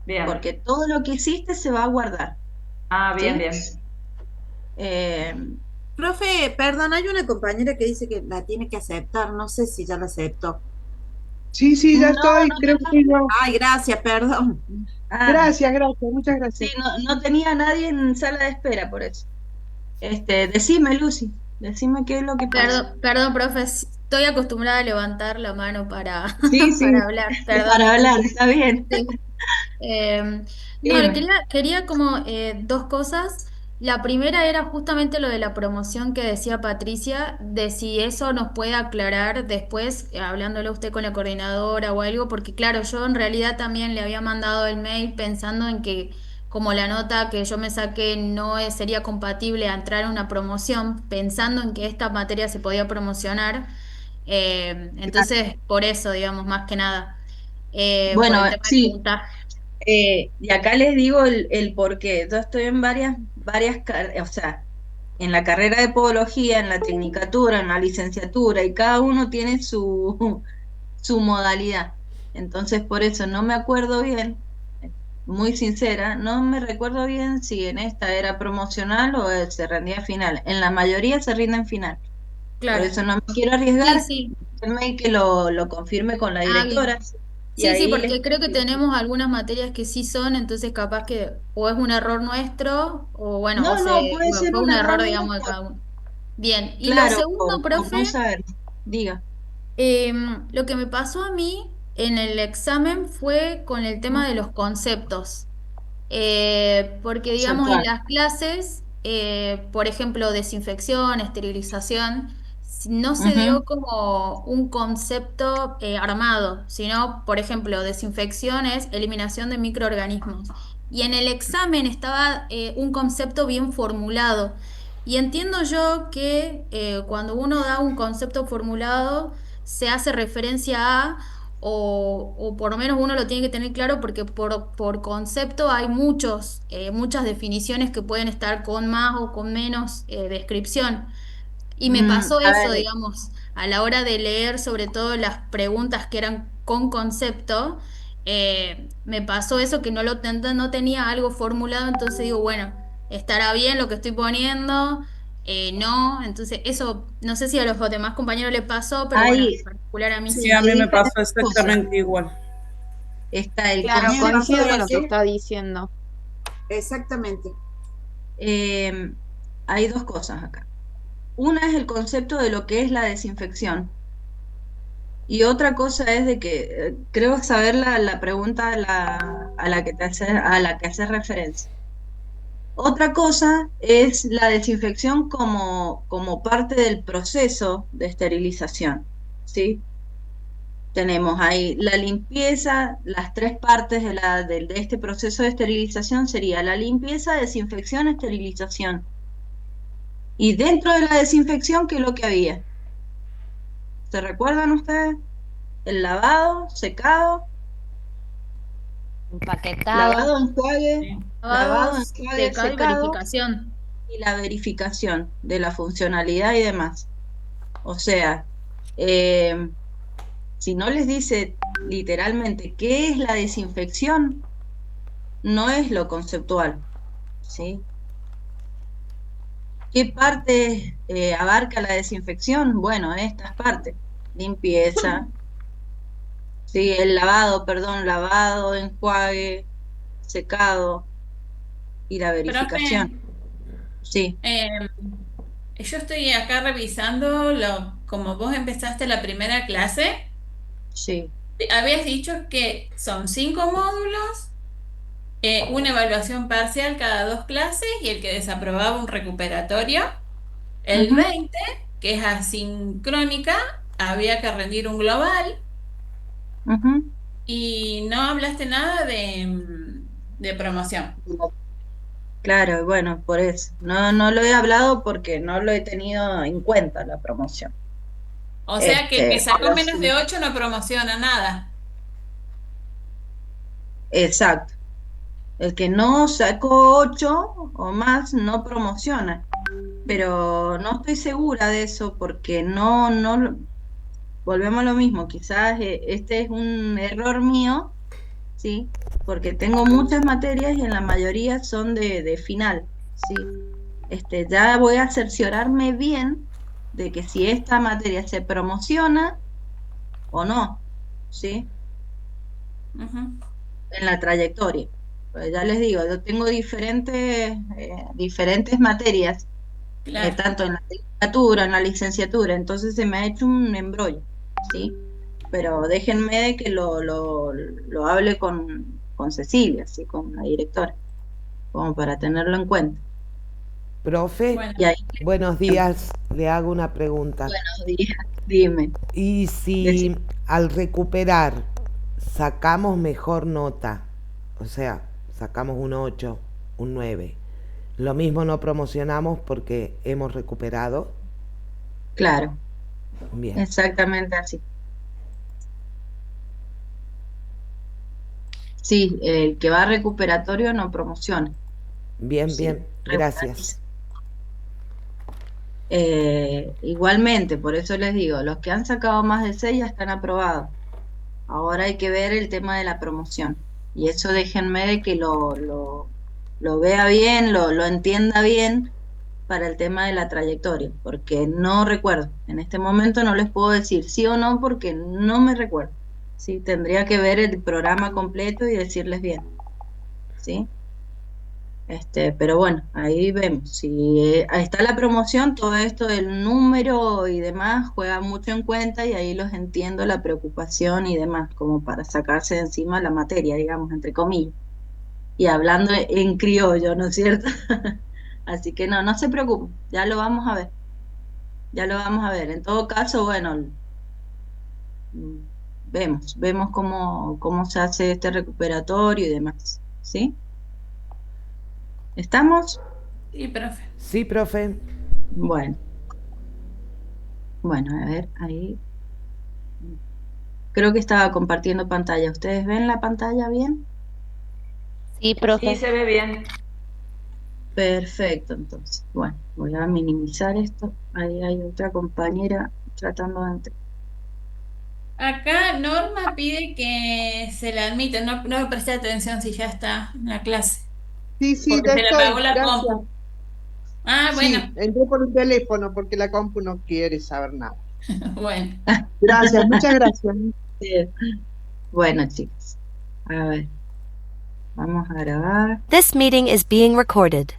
Bien. porque todo lo que hiciste se va a guardar, Ah, bien, ¿sí? bien. Eh, Profe, perdón, hay una compañera que dice que la tiene que aceptar, no sé si ya la aceptó. Sí, sí, ya no, estoy, no creo que tenía, yo. Ay, gracias, perdón. ah, Gracias, gracias, muchas sí, gracias. no tenía nadie en sala de espera por eso. Decime, Lucy, decime qué es lo que pasa. Perdón, perdón, profe, estoy acostumbrada a levantar la mano para, Sí, sí, para hablar. Perdón, para hablar, disculpe. está bien. Sí. No, le Dime. quería como dos cosas. La primera era justamente lo de la promoción que decía Patricia, de si eso nos puede aclarar después, hablándolo usted con la coordinadora o algo, porque claro, yo en realidad también le había mandado el mail pensando en que como la nota que yo me saqué no sería compatible a entrar en una promoción, pensando en que esta materia se podía promocionar. Entonces, por eso, digamos, más que nada, por Bueno, el tema del sí, puntaje. y acá les digo el por qué. Yo estoy en o sea, en la carrera de podología, en la tecnicatura, en la licenciatura, y cada uno tiene su modalidad. Entonces, por eso no me acuerdo bien, muy sincera, no me recuerdo bien si en esta era promocional o se rendía final. En la mayoría se rinde en final. Por Claro. eso no me quiero Sí, arriesgar. sí. Déjenme que lo confirme con la Ah, directora bien. y Sí, sí, ahí les porque creo que confirmo. tenemos algunas materias que sí son, entonces capaz que o es un error nuestro, o bueno, No, no, puede o ser fue un un error error, mío digamos, de por, cada uno. Bien. Y lo claro, segundo, por no profe, saber. Diga. lo que me pasó a mí en el examen fue con el tema de los conceptos. Porque, digamos, en Conceptual. las clases, por ejemplo, desinfección, esterilización, no se Ujú. dio como un concepto armado, sino, por ejemplo, desinfección es eliminación de microorganismos. Y en el examen estaba un concepto bien formulado. Y entiendo yo que cuando uno da un concepto formulado, se hace referencia a o por lo menos uno lo tiene que tener claro porque por concepto hay muchas definiciones que pueden estar con más o con menos descripción. Y me pasó A eso, ver, digamos, a la hora de leer sobre todo las preguntas que eran con concepto, me pasó eso que no tenía algo formulado, entonces digo, bueno, estará bien lo que estoy poniendo, no, entonces eso, no sé si a los demás compañeros les pasó, pero bueno, en hay, particular a mí Sí, sí. a hay mí me pasó diferentes cosas. exactamente igual. Está el Claro, A mí me pasó concepto coincido de con lo lo que que eso. está diciendo. Exactamente. eh, hay dos cosas acá. Una es el concepto de lo que es la desinfección. Y otra cosa es de que creo saber la pregunta a la que haces referencia. Otra cosa es la desinfección como parte del proceso de esterilización, ¿sí? Tenemos ahí la limpieza, las tres partes de este proceso de esterilización sería la limpieza, desinfección, esterilización. Y dentro de la desinfección, ¿qué es lo que había? ¿Se recuerdan ustedes? El lavado, secado, Empaquetado. lavado, enjuague, Sí. lavado, Lavados, enjuague, secado y secado verificación. y la verificación de la funcionalidad y demás. O sea, eh, si no les dice literalmente qué es la desinfección, no es lo conceptual, ¿sí? ¿Qué parte abarca la desinfección? Bueno, estas partes, limpieza, ¿sí? El lavado, perdón, lavado, enjuague, secado y la Profe, verificación, ¿sí? eh, yo estoy acá revisando como vos empezaste la primera clase. Sí. Habías dicho que son 5 módulos, una evaluación parcial cada 2 clases y el que desaprobaba un recuperatorio. El Ujú. 20, que es asincrónica, había que rendir un global Ujú. y no hablaste nada de promoción. Claro, y bueno, por eso. No lo he hablado porque no lo he tenido en cuenta la promoción. O sea que el que sacó Pero menos de sí, 8 no promociona nada. exacto. El que no sacó 8 o más no promociona. Pero no estoy segura de eso porque volvemos a lo mismo. Quizás este es un error mío, ¿sí? Porque tengo muchas materias y en la mayoría son de final, ¿sí? Ya voy a cerciorarme bien de que si esta materia se promociona o no, ¿sí? Ujú, En la trayectoria. Pues ya les digo, yo tengo diferentes materias, claro. tanto en la licenciatura, en la licenciatura, entonces se me ha hecho un embrollo, ¿sí? Pero déjenme de que lo hable con Cecilia, ¿sí? Con la directora, como para tenerlo en cuenta. Profe, Bueno, Y ahí, buenos días. Le hago una pregunta. buenos días, dime. ¿Y Decí- si al recuperar sacamos mejor nota? O sea, sacamos un 8, un 9. Lo mismo no promocionamos porque hemos recuperado. Claro, Bien, exactamente así. Sí, el que va a recuperatorio no promociona, bien, sí, bien. regulariza. Gracias. Igualmente, por eso les digo, los que han sacado más de 6 ya están aprobados. Ahora hay que ver el tema de la promoción. Y eso déjenme de que lo vea bien, lo entienda bien para el tema de la trayectoria, porque no recuerdo. En este momento no les puedo decir sí o no porque no me recuerdo. Sí, tendría que ver el programa completo y decirles bien. ¿Sí? Pero bueno, ahí vemos. Si ahí está la promoción, todo esto del número y demás juega mucho en cuenta y ahí los entiendo la preocupación y demás, como para sacarse de encima la materia, digamos, entre comillas. Y hablando en criollo, ¿no es cierto? Así que no, no se preocupen, ya lo vamos a ver, ya lo vamos a ver. En todo caso, bueno, mm, vemos cómo se hace este recuperatorio y demás, ¿sí? ¿Estamos? sí, profe. Sí, profe. Bueno. Bueno, a ver, ahí creo que estaba compartiendo pantalla. ¿Ustedes ven la pantalla bien? Sí, Sí, profe. se ve bien. Perfecto, entonces. Bueno, voy a minimizar esto. Ahí hay otra compañera tratando de entrar. Acá Norma pide que se la admita. No, no me presté atención si ya está en la clase, Sí, sí, porque ya se le apagó estoy, la gracias. compu. Ah, bueno, Sí, entré por el teléfono porque la compu no quiere saber nada. bueno. Gracias, muchas gracias. Bien. Bueno, chicos, a ver, vamos a grabar. This meeting is being recorded.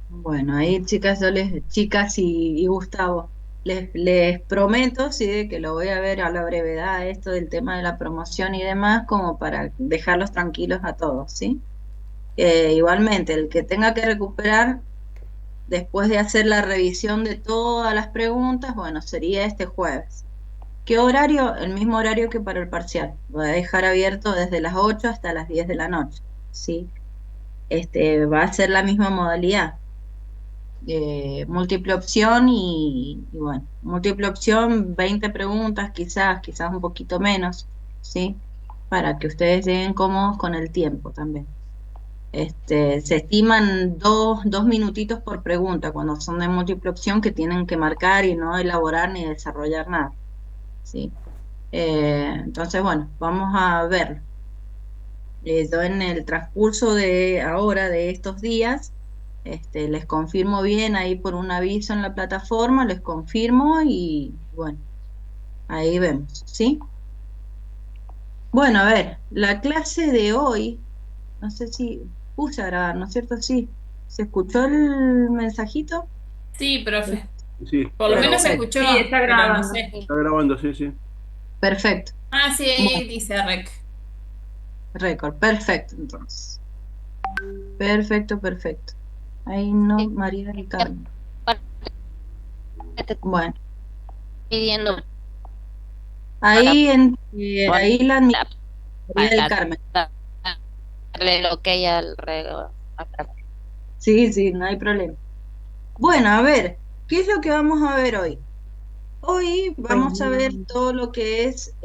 Bueno, ahí chicas, chicas y Gustavo, les prometo, sí, de que lo voy a ver a la brevedad, esto del tema de la promoción y demás, como para dejarlos tranquilos a todos, ¿sí? Igualmente, el que tenga que recuperar después de hacer la revisión de todas las preguntas, bueno, sería este jueves. ¿Qué horario? El mismo horario que para el parcial. Voy a dejar abierto desde las 8 hasta las 10 de la noche, ¿sí? Va a ser la misma modalidad. Múltiple opción y bueno, múltiple opción, 20 preguntas, quizás un poquito menos, ¿sí? Para que ustedes lleguen cómodos con el tiempo también. Se estiman dos minutitos por pregunta cuando son de múltiple opción que tienen que marcar y no elaborar ni desarrollar nada, ¿sí? Entonces, bueno, vamos a ver. Yo en el transcurso de ahora, de estos días, les confirmo bien ahí por un aviso en la plataforma, les confirmo y bueno, ahí vemos, ¿sí? Bueno, a ver, la clase de hoy, no sé si puse a grabar, ¿no es cierto? Sí. ¿Se escuchó el mensajito? Sí, profe. Sí, Por lo menos se Perfecto, escuchó, Sí, está pero no grabando. sé. está grabando, sí, sí. perfecto. Ah, sí, Bueno, ahí dice rec. récord, perfecto, entonces. Perfecto, perfecto. Ahí no, María del Carmen. Te Bueno, pidiendo para ahí la admito, para María del para Carmen. darle el ok al rego. Sí, sí, no hay problema. Bueno, a ver, ¿qué es lo que vamos a ver hoy? Hoy vamos a ver todo lo que es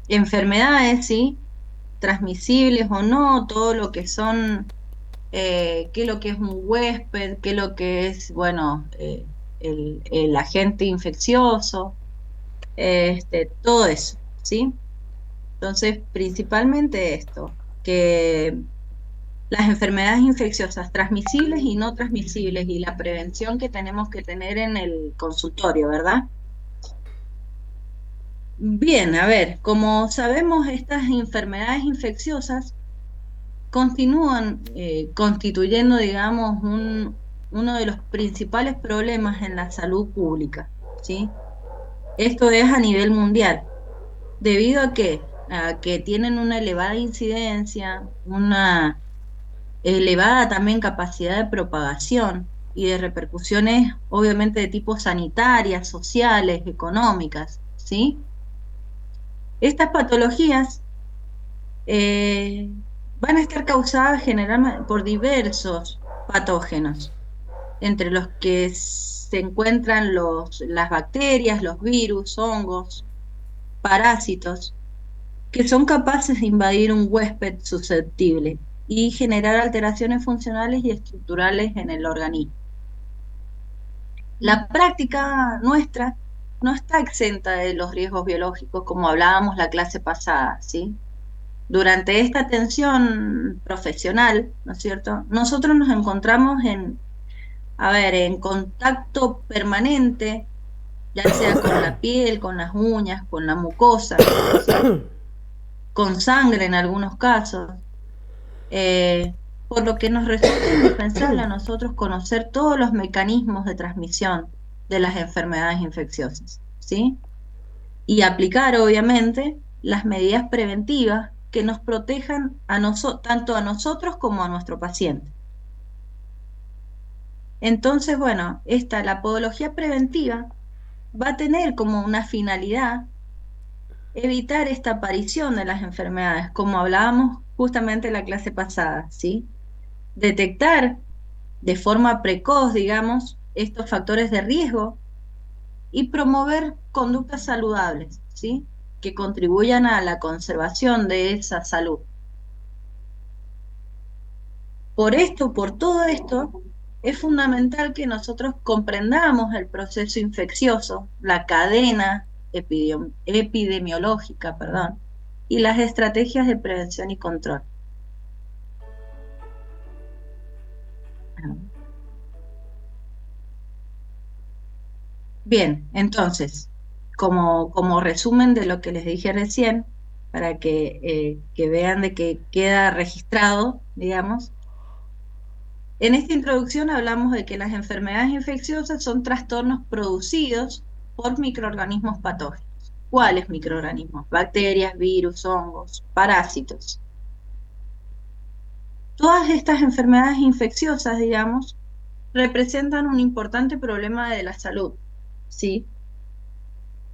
enfermedades, ¿sí? Transmisibles o no, todo lo que son, qué es lo que es un huésped, qué es lo que es, bueno, el agente infeccioso, todo eso, ¿sí? Entonces, principalmente esto, que las enfermedades infecciosas transmisibles y no transmisibles y la prevención que tenemos que tener en el consultorio, ¿verdad? Bien, a ver, como sabemos, estas enfermedades infecciosas continúan constituyendo, digamos, uno de los principales problemas en la salud pública, ¿sí? Esto es a nivel mundial, debido a que tienen una elevada incidencia, una elevada también capacidad de propagación y de repercusiones, obviamente, de tipo sanitarias, sociales, económicas, ¿sí? Estas patologías eh, van a estar causadas generalmente por diversos patógenos, entre los que se encuentran las bacterias, los virus, hongos, parásitos, que son capaces de invadir un huésped susceptible y generar alteraciones funcionales y estructurales en el organismo. La práctica nuestra no está exenta de los riesgos biológicos, como hablábamos la clase pasada, ¿sí? Durante esta atención profesional, ¿no es cierto? Nosotros nos encontramos en contacto permanente, ya sea con la piel, con las uñas, con la mucosa, ¿sí? Con sangre en algunos casos, por lo que nos resulta indispensable a nosotros conocer todos los mecanismos de transmisión de las enfermedades infecciosas, ¿sí? Y aplicar, obviamente, las medidas preventivas que nos protejan tanto a nosotros como a nuestro paciente. Entonces, bueno, la podología preventiva va a tener como una finalidad evitar esta aparición de las enfermedades, como hablábamos justamente en la clase pasada, ¿sí? Detectar de forma precoz, digamos, estos factores de riesgo y promover conductas saludables, ¿sí? Que contribuyan a la conservación de esa salud. Por todo esto, es fundamental que nosotros comprendamos el proceso infeccioso, la cadena epidemiológica, perdón, y las estrategias de prevención y control. Bien, entonces, como resumen de lo que les dije recién, para que vean de que queda registrado, digamos, en esta introducción hablamos de que las enfermedades infecciosas son trastornos producidos por microorganismos patógenos. ¿Cuáles microorganismos? Bacterias, virus, hongos, parásitos. Todas estas enfermedades infecciosas, digamos, representan un importante problema de la salud, ¿sí?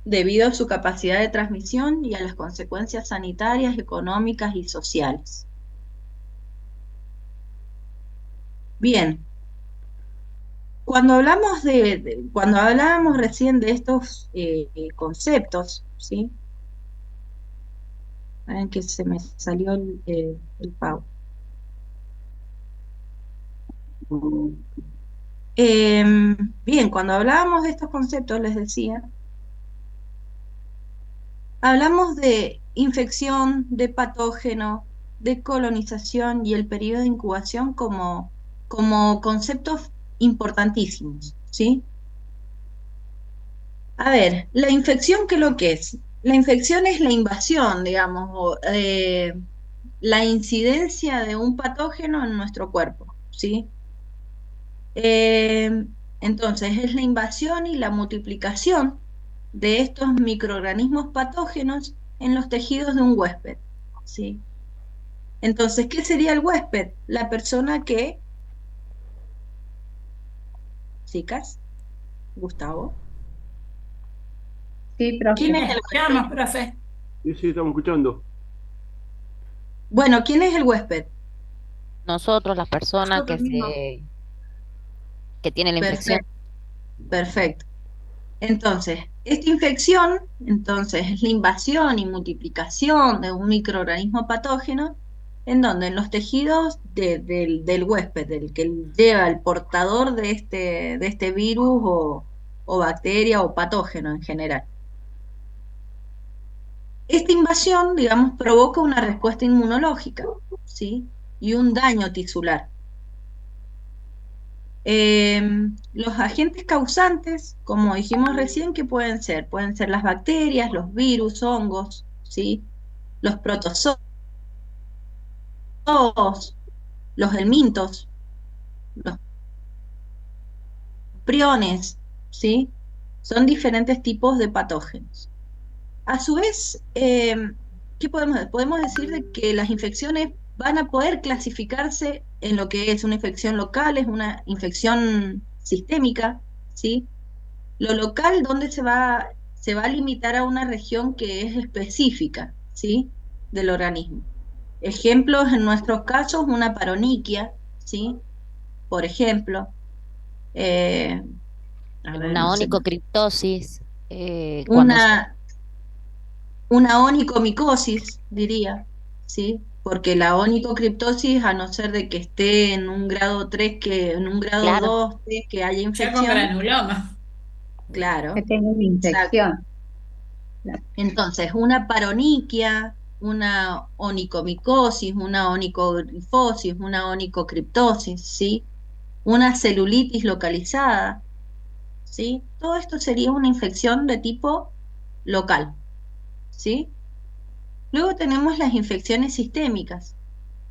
Debido a su capacidad de transmisión y a las consecuencias sanitarias, económicas y sociales. Bien, cuando hablábamos recién de estos conceptos, ¿sí? Ven que se me salió el pavo. Bien, cuando hablábamos de estos conceptos, les decía, hablamos de infección, de patógeno, de colonización y el periodo de incubación como conceptos importantísimos, ¿sí? A ver, la infección, ¿qué es lo que es? La infección es la invasión, digamos, la incidencia de un patógeno en nuestro cuerpo, ¿sí? Entonces, es la invasión y la multiplicación de estos microorganismos patógenos en los tejidos de un huésped, ¿sí? Entonces, ¿qué sería el huésped? La persona que... Chicas, Gustavo. Sí, profe. ¿Quién es el Vamos, huésped? profe. Sí, estamos escuchando. Bueno, ¿quién es el huésped? Nosotros, las personas Nosotros mismos. que tienen la infección. Perfecto, perfecto. Entonces, esta infección, entonces, es la invasión y multiplicación de un microorganismo patógeno, en donde en los tejidos del huésped, del que lleva el portador de este virus o bacteria o patógeno en general. Esta invasión, digamos, provoca una respuesta inmunológica, ¿sí? Y un daño tisular. Los agentes causantes, como dijimos recién, ¿qué pueden ser? Pueden ser las bacterias, los virus, hongos, ¿sí? Los protozoos, los helmintos, los priones, ¿sí? Son diferentes tipos de patógenos. A su vez, ¿qué podemos decir de que las infecciones van a poder clasificarse en lo que es una infección local, es una infección sistémica, ¿sí? Lo local, donde se va a limitar a una región que es específica, ¿sí? Del organismo. Ejemplos, en nuestros casos, una paroniquia, ¿sí? Por ejemplo, eh, a ver, Una no sé, onicocriptosis, cuando se... una, una onicomicosis, diría, ¿sí? Porque la onicocriptosis, a no ser de que esté en un grado 3, en un grado Claro, 2, 3, que haya Ya con infección, granuloma. Que claro, tenga una exacto. infección. Entonces, una paroniquia, una onicomicosis, una onicogrifosis, una onicocriptosis, ¿sí? Una celulitis localizada, ¿sí? Todo esto sería una infección de tipo local, ¿sí? Luego tenemos las infecciones sistémicas.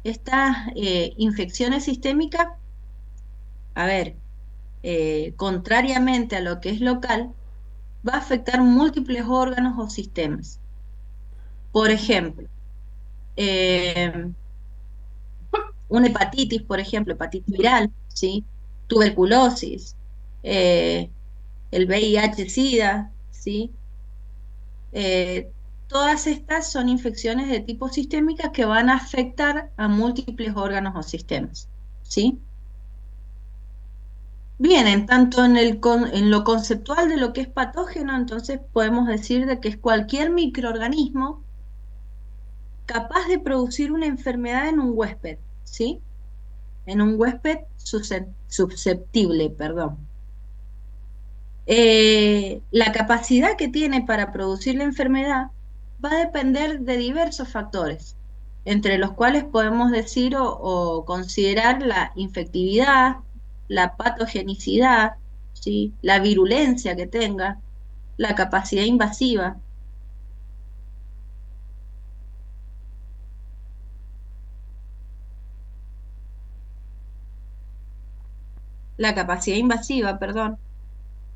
Estas infecciones sistémicas, a ver, contrariamente a lo que es local, va a afectar múltiples órganos o sistemas. Por ejemplo, eh, una hepatitis, por ejemplo, hepatitis viral, ¿sí? Tuberculosis, eh, el VIH-Sida, ¿sí? Eh, Todas estas son infecciones de tipo sistémicas que van a afectar a múltiples órganos o sistemas, ¿sí? Bien, en tanto en lo conceptual de lo que es patógeno, entonces podemos decir de que es cualquier microorganismo capaz de producir una enfermedad en un huésped, ¿sí? En un huésped susceptible, perdón. La capacidad que tiene para producir la enfermedad va a depender de diversos factores, entre los cuales podemos decir o considerar la infectividad, la patogenicidad, ¿sí? La virulencia que tenga, la capacidad invasiva. La capacidad invasiva, perdón.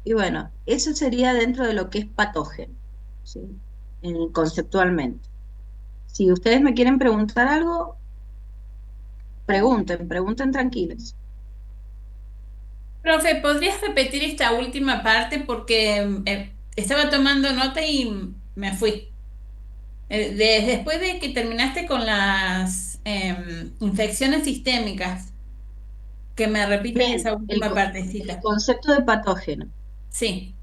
Y bueno, eso sería dentro de lo que es patógeno, ¿sí? Conceptualmente. Si ustedes me quieren preguntar algo, pregunten tranquilos. Profe, ¿podrías repetir esta última parte? Porque estaba tomando nota y me fui. Después de que terminaste con las infecciones sistémicas, que me repitas Bien, esa el, última el partecita. concepto de patógeno Sí.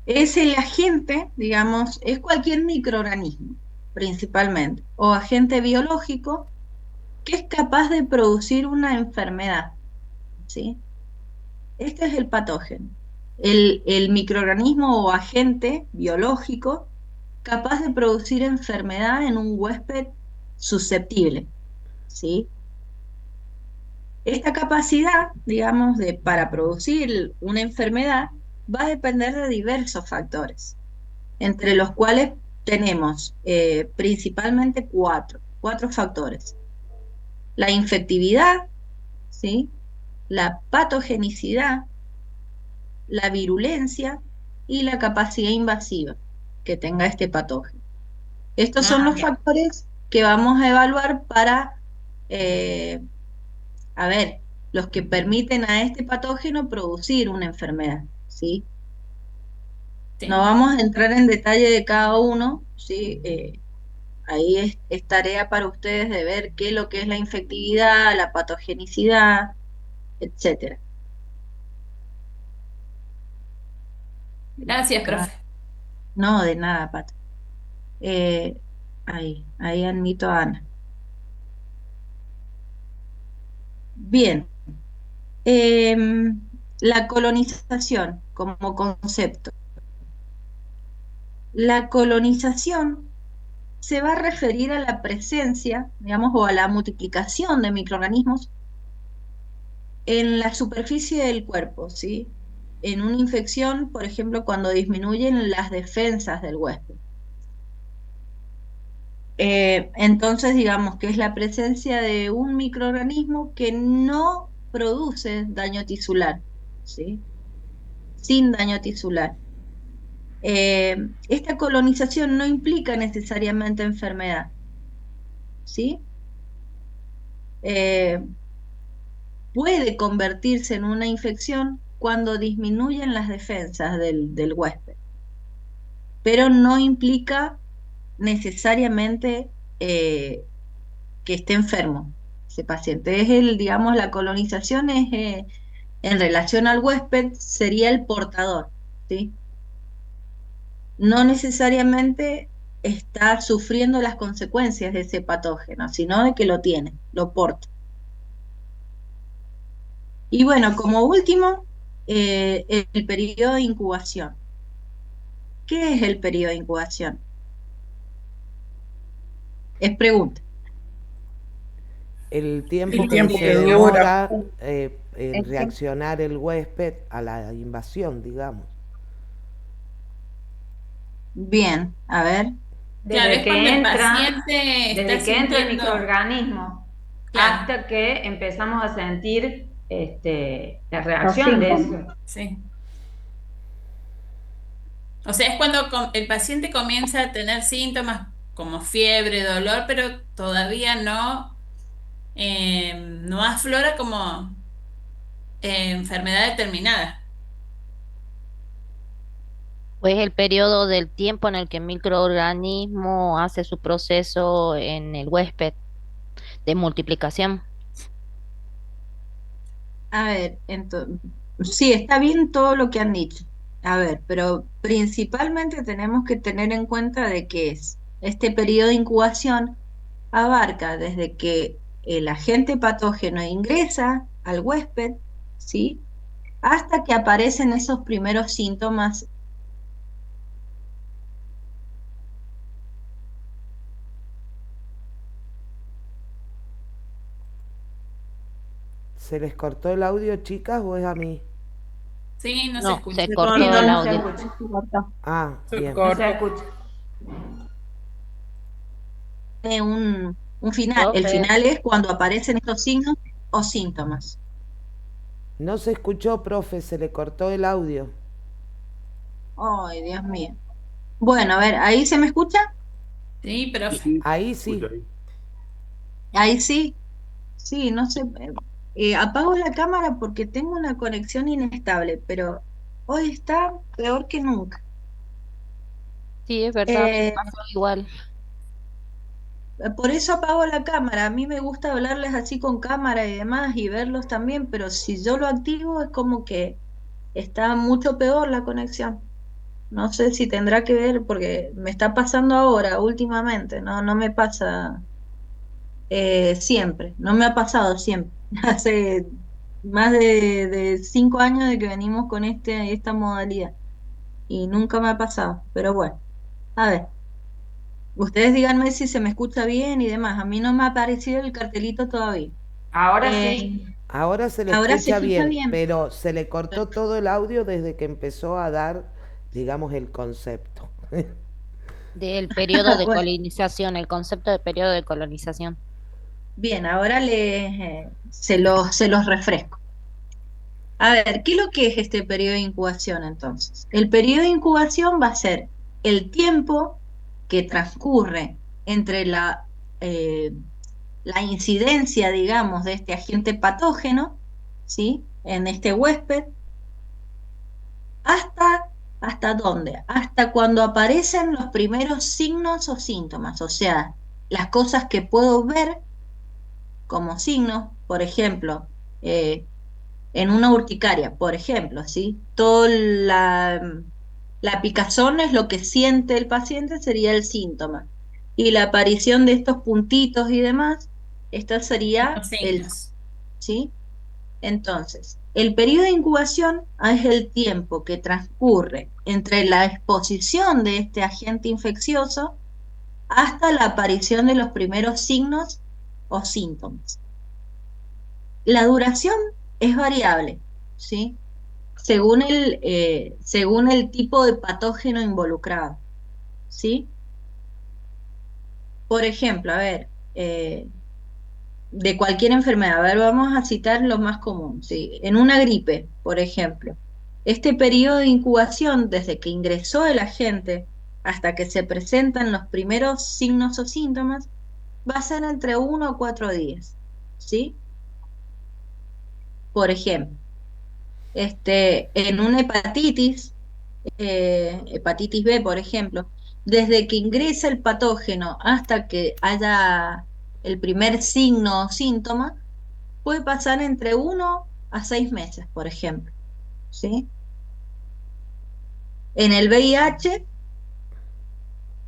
es el agente, digamos, es cualquier microorganismo, principalmente, o agente biológico que es capaz de producir una enfermedad, ¿sí? Este es el patógeno. El microorganismo o agente biológico capaz de producir enfermedad en un huésped susceptible, ¿sí? Esta capacidad, digamos, para producir una enfermedad va a depender de diversos factores, entre los cuales tenemos principalmente cuatro factores. La infectividad, ¿sí? La patogenicidad, la virulencia y la capacidad invasiva que tenga este patógeno. Estos son Ah, los bien. factores que vamos a evaluar para, eh, a ver, los que permiten a este patógeno producir una enfermedad, ¿sí? No Sí. vamos a entrar en detalle de cada uno, ¿sí? Ahí es tarea para ustedes de ver qué es lo que es la infectividad, la patogenicidad, etcétera. Gracias, Acá, profe. no, de nada, Pato. Eh, ahí admito a Ana. Bien, la colonización como concepto. La colonización se va a referir a la presencia, digamos, o a la multiplicación de microorganismos en la superficie del cuerpo, ¿sí? En una infección, por ejemplo, cuando disminuyen las defensas del huésped. Entonces, digamos que es la presencia de un microorganismo que no produce daño tisular, ¿sí? Sin daño tisular. Esta colonización no implica necesariamente enfermedad, ¿sí? Puede convertirse en una infección cuando disminuyen las defensas del huésped, pero no implica necesariamente que esté enfermo ese paciente. Digamos, la colonización es en relación al huésped, sería el portador, ¿sí? No necesariamente está sufriendo las consecuencias de ese patógeno, sino de que lo tiene, lo porta. Y bueno, como último, el periodo de incubación. ¿Qué es el periodo de incubación? Es pregunta. El tiempo El que tiempo se que demora en reaccionar el huésped a la invasión, digamos. Bien, a ver. Claro, es cuando el paciente está desde que entra el sintiendo, microorganismo claro, hasta que empezamos a sentir la Los reacción de síntomas. eso. sí. O sea, es cuando el paciente comienza a tener síntomas como fiebre, dolor, pero todavía no aflora como enfermedad determinada. Pues el periodo del tiempo en el que el microorganismo hace su proceso en el huésped de multiplicación. A ver, entonces, sí, está bien todo lo que han dicho. A ver, pero principalmente tenemos que tener en cuenta de que este periodo de incubación abarca desde que el agente patógeno ingresa al huésped, ¿sí? Hasta que aparecen esos primeros síntomas. ¿Se les cortó el audio, chicas, o es a mí? Sí, no se No, escucha. se cortó el No se audio. escucha. Ah, Se bien. No se corta. escucha. Un final. El Profe, final es cuando aparecen estos signos o síntomas. No se escuchó, profe, se le cortó el audio. Ay, Dios mío. Bueno, a ver, ¿ahí se me escucha? Sí, profe. Ahí sí. Ahí sí. Sí, no sé. Apago la cámara porque tengo una conexión inestable, pero hoy está peor que nunca. sí, es verdad, me Eh, pasó igual. por eso apago la cámara. A mí me gusta hablarles así con cámara y demás y verlos también, pero si yo lo activo es como que está mucho peor la conexión. No sé si tendrá que ver porque me está pasando ahora, últimamente, no me pasa siempre, no me ha pasado siempre. Hace más de 5 años de que venimos con esta modalidad y nunca me ha pasado, pero bueno, a ver, ustedes díganme si se me escucha bien y demás. A mí no me ha aparecido el cartelito todavía. Ahora Eh, sí. Ahora se le ahora se escucha escucha bien, bien. pero se le cortó todo el audio desde que empezó a dar, digamos, el concepto. Del periodo de Bueno, colonización, el concepto de periodo de colonización. bien, ahora se los refresco. A ver, ¿qué es lo que es este periodo de incubación entonces? El periodo de incubación va a ser el tiempo que transcurre entre eh, la incidencia, digamos, de este agente patógeno, ¿sí? En este huésped, ¿hasta dónde? Hasta cuando aparecen los primeros signos o síntomas, o sea, las cosas que puedo ver como signos, por ejemplo, eh, en una urticaria, por ejemplo, ¿sí? La picazón es lo que siente el paciente, sería el síntoma. Y la aparición de estos puntitos y demás, esta sería Los el, signos. ¿sí? Entonces, el periodo de incubación es el tiempo que transcurre entre la exposición de este agente infeccioso hasta la aparición de los primeros signos o síntomas. La duración es variable, ¿sí? Según el tipo de patógeno involucrado, ¿sí? Por ejemplo, a ver, de cualquier enfermedad, a ver, vamos a citar lo más común, ¿sí? En una gripe, por ejemplo, este periodo de incubación, desde que ingresó el agente hasta que se presentan los primeros signos o síntomas, va a ser entre 1 o 4 días, ¿sí? Por ejemplo, en una hepatitis B, por ejemplo, desde que ingresa el patógeno hasta que haya el primer signo o síntoma, puede pasar entre 1 a 6 meses, por ejemplo, ¿sí? En el VIH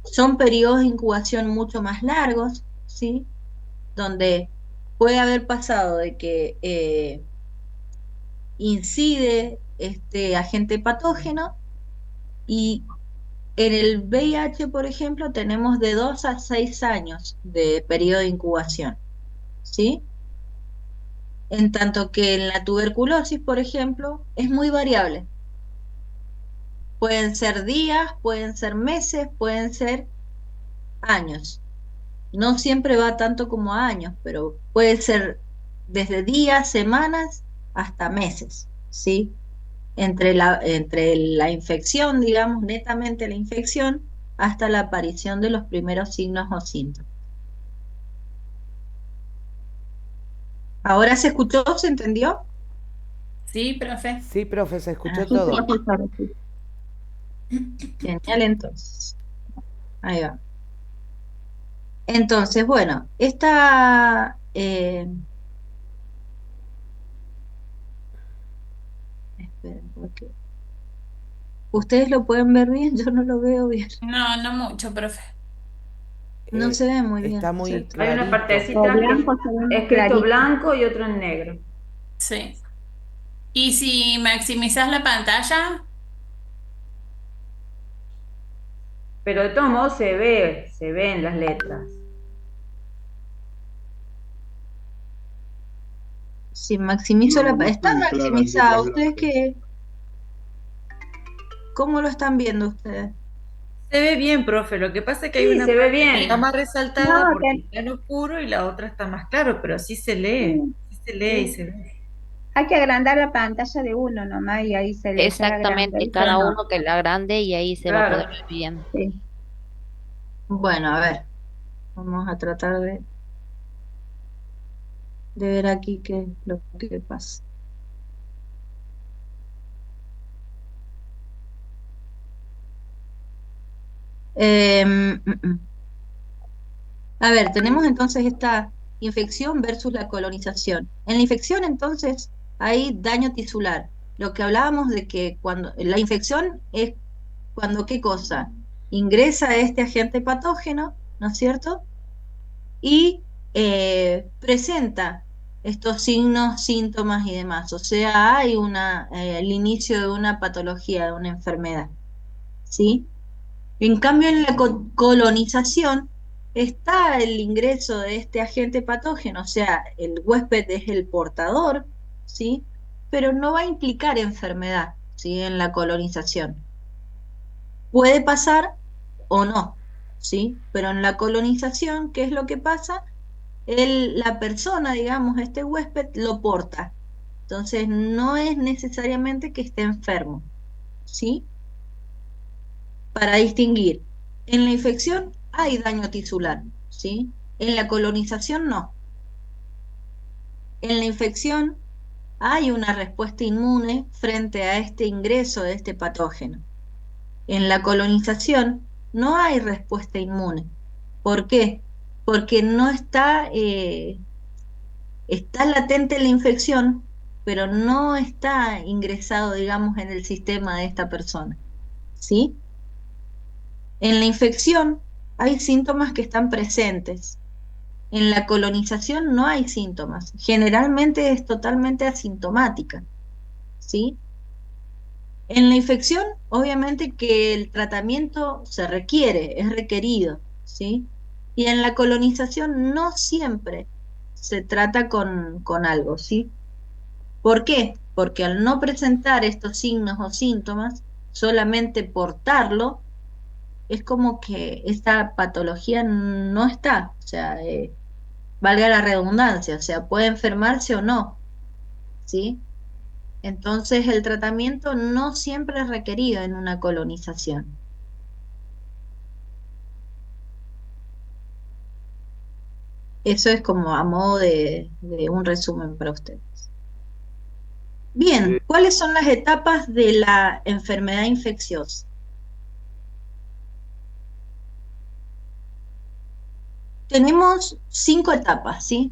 son periodos de incubación mucho más largos, ¿sí? Donde puede haber pasado de que incide este agente patógeno y en el VIH, por ejemplo, tenemos de 2 a 6 años de periodo de incubación, ¿sí? En tanto que en la tuberculosis, por ejemplo, es muy variable. Pueden ser días, pueden ser meses, pueden ser años. No siempre va tanto como a años, pero puede ser desde días, semanas, hasta meses, ¿sí? Entre la infección, digamos, netamente la infección, hasta la aparición de los primeros signos o síntomas. ¿Ahora se escuchó? ¿Se entendió? Sí, profe. Sí, profe, se escuchó Sí, todo. profesora, sí. Genial, entonces. Ahí va. Entonces, bueno, esperen, porque ustedes lo pueden ver bien, yo no lo veo bien. No, no mucho, profe. No se ve muy Está bien, muy ¿cierto? Hay una clarito. partecita que Blanco se ve es muy escrito clarito. blanco y otro en negro. Sí. ¿Y si maximizas la pantalla? Pero de todos modos se ven las letras. Si maximizo está maximizado. ¿Ustedes cómo lo están viendo ustedes? Se ve bien, profe. Lo que pasa es que hay Sí, una se ve parte que está bien. más No, resaltada porque que está en oscuro y la otra está más claro, pero sí se lee y se ve. hay que agrandar la pantalla de uno nomás y ahí se le ya agranda Exactamente, y se cada nota. uno que la grande y ahí se va a poder Claro. ver bien. Sí. bueno, a ver, vamos a tratar de ver aquí qué es lo que pasa. A ver, tenemos entonces esta infección versus la colonización. En la infección, entonces, hay daño tisular. Lo que hablábamos de que cuando la infección es cuando, ¿qué cosa? Ingresa este agente patógeno, ¿no es cierto? Y presenta estos signos, síntomas y demás. O sea, hay el inicio de una patología, de una enfermedad, ¿sí? En cambio, en la colonización está el ingreso de este agente patógeno, o sea, el huésped es el portador, ¿sí? Pero no va a implicar enfermedad, ¿sí? En la colonización. Puede pasar o no, ¿sí? Pero en la colonización, ¿qué es lo que pasa? La persona, digamos, este huésped lo porta. Entonces, no es necesariamente que esté enfermo, ¿sí? Para distinguir, en la infección hay daño tisular, ¿sí? En la colonización no. En la infección hay una respuesta inmune frente a este ingreso de este patógeno. En la colonización no hay respuesta inmune. ¿Por qué? Porque no está latente la infección, pero no está ingresado, digamos, en el sistema de esta persona, ¿sí? En la infección hay síntomas que están presentes, En la colonización no hay síntomas, generalmente es totalmente asintomática, ¿sí? En la infección, obviamente que el tratamiento se requiere, es requerido, ¿sí? Y en la colonización no siempre se trata con algo, ¿sí? ¿Por qué? Porque al no presentar estos signos o síntomas, solamente portarlo, es como que esta patología no está, o sea, valga la redundancia, o sea, puede enfermarse o no, ¿sí? Entonces el tratamiento no siempre es requerido en una colonización. Eso es como a modo de un resumen para ustedes. Bien, ¿cuáles son las etapas de la enfermedad infecciosa? Tenemos 5 etapas, ¿sí?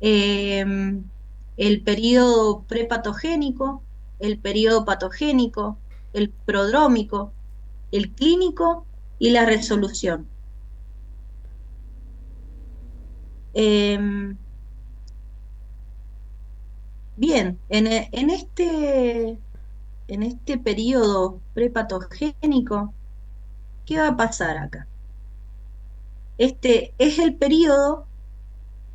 El periodo prepatogénico, el periodo patogénico, el prodrómico, el clínico y la resolución. Bien, en este periodo prepatogénico, ¿qué va a pasar acá? Este es el periodo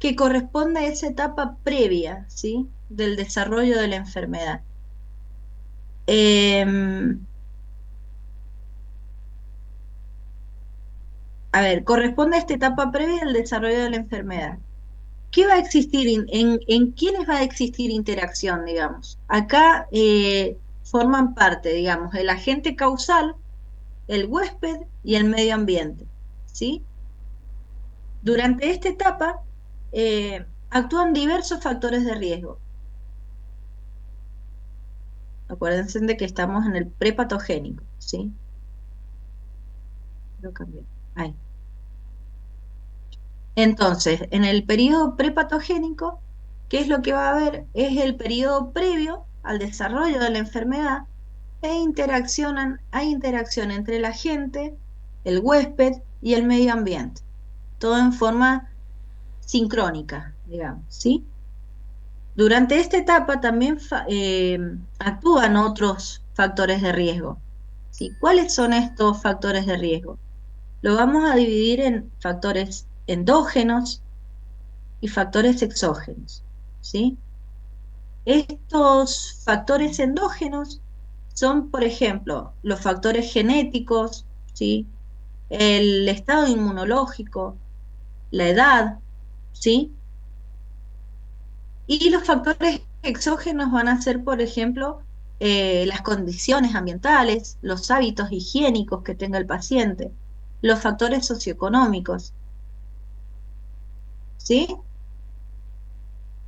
que corresponde a esa etapa previa, ¿sí? Del desarrollo de la enfermedad. A ver, corresponde a esta etapa previa del desarrollo de la enfermedad. ¿Qué va a existir? ¿En quiénes va a existir interacción, digamos? Acá forman parte, digamos, el agente causal, el huésped y el medio ambiente, ¿sí? Durante esta etapa actúan diversos factores de riesgo. Acuérdense de que estamos en el prepatogénico, ¿sí? Lo cambié. Ahí. Entonces, en el periodo prepatogénico, ¿qué es lo que va a haber? Es el periodo previo al desarrollo de la enfermedad hay interacción entre el agente, el huésped y el medio ambiente. Todo en forma sincrónica, digamos, ¿sí? Durante esta etapa también actúan otros factores de riesgo, ¿sí? ¿Cuáles son estos factores de riesgo? Lo vamos a dividir en factores endógenos y factores exógenos, ¿sí? Estos factores endógenos son, por ejemplo, los factores genéticos, ¿sí? El estado inmunológico, la edad, ¿sí? Y los factores exógenos van a ser, por ejemplo, las condiciones ambientales, los hábitos higiénicos que tenga el paciente, los factores socioeconómicos, ¿sí?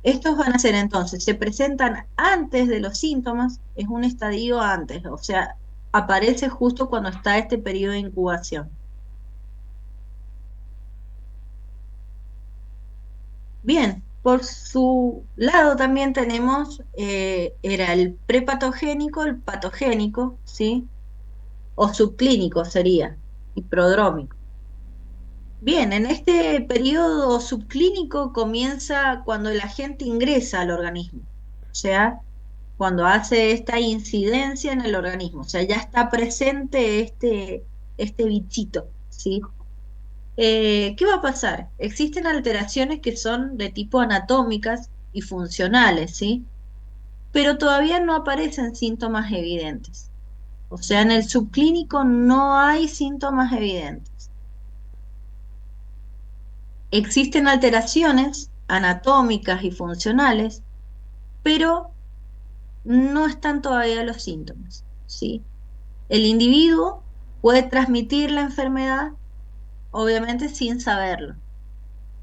Estos van a ser entonces, se presentan antes de los síntomas, es un estadio antes, o sea, aparece justo cuando está este periodo de incubación. Bien, por su lado también tenemos, era el prepatogénico, el patogénico, ¿sí? O subclínico sería, y prodrómico. Bien, en este periodo subclínico comienza cuando el agente ingresa al organismo, o sea, cuando hace esta incidencia en el organismo, o sea, ya está presente este bichito, ¿sí? ¿Qué va a pasar? Existen alteraciones que son de tipo anatómicas y funcionales, ¿sí? Pero todavía no aparecen síntomas evidentes. O sea, en el subclínico no hay síntomas evidentes. Existen alteraciones anatómicas y funcionales, pero no están todavía los síntomas, ¿sí? El individuo puede transmitir la enfermedad, obviamente sin saberlo,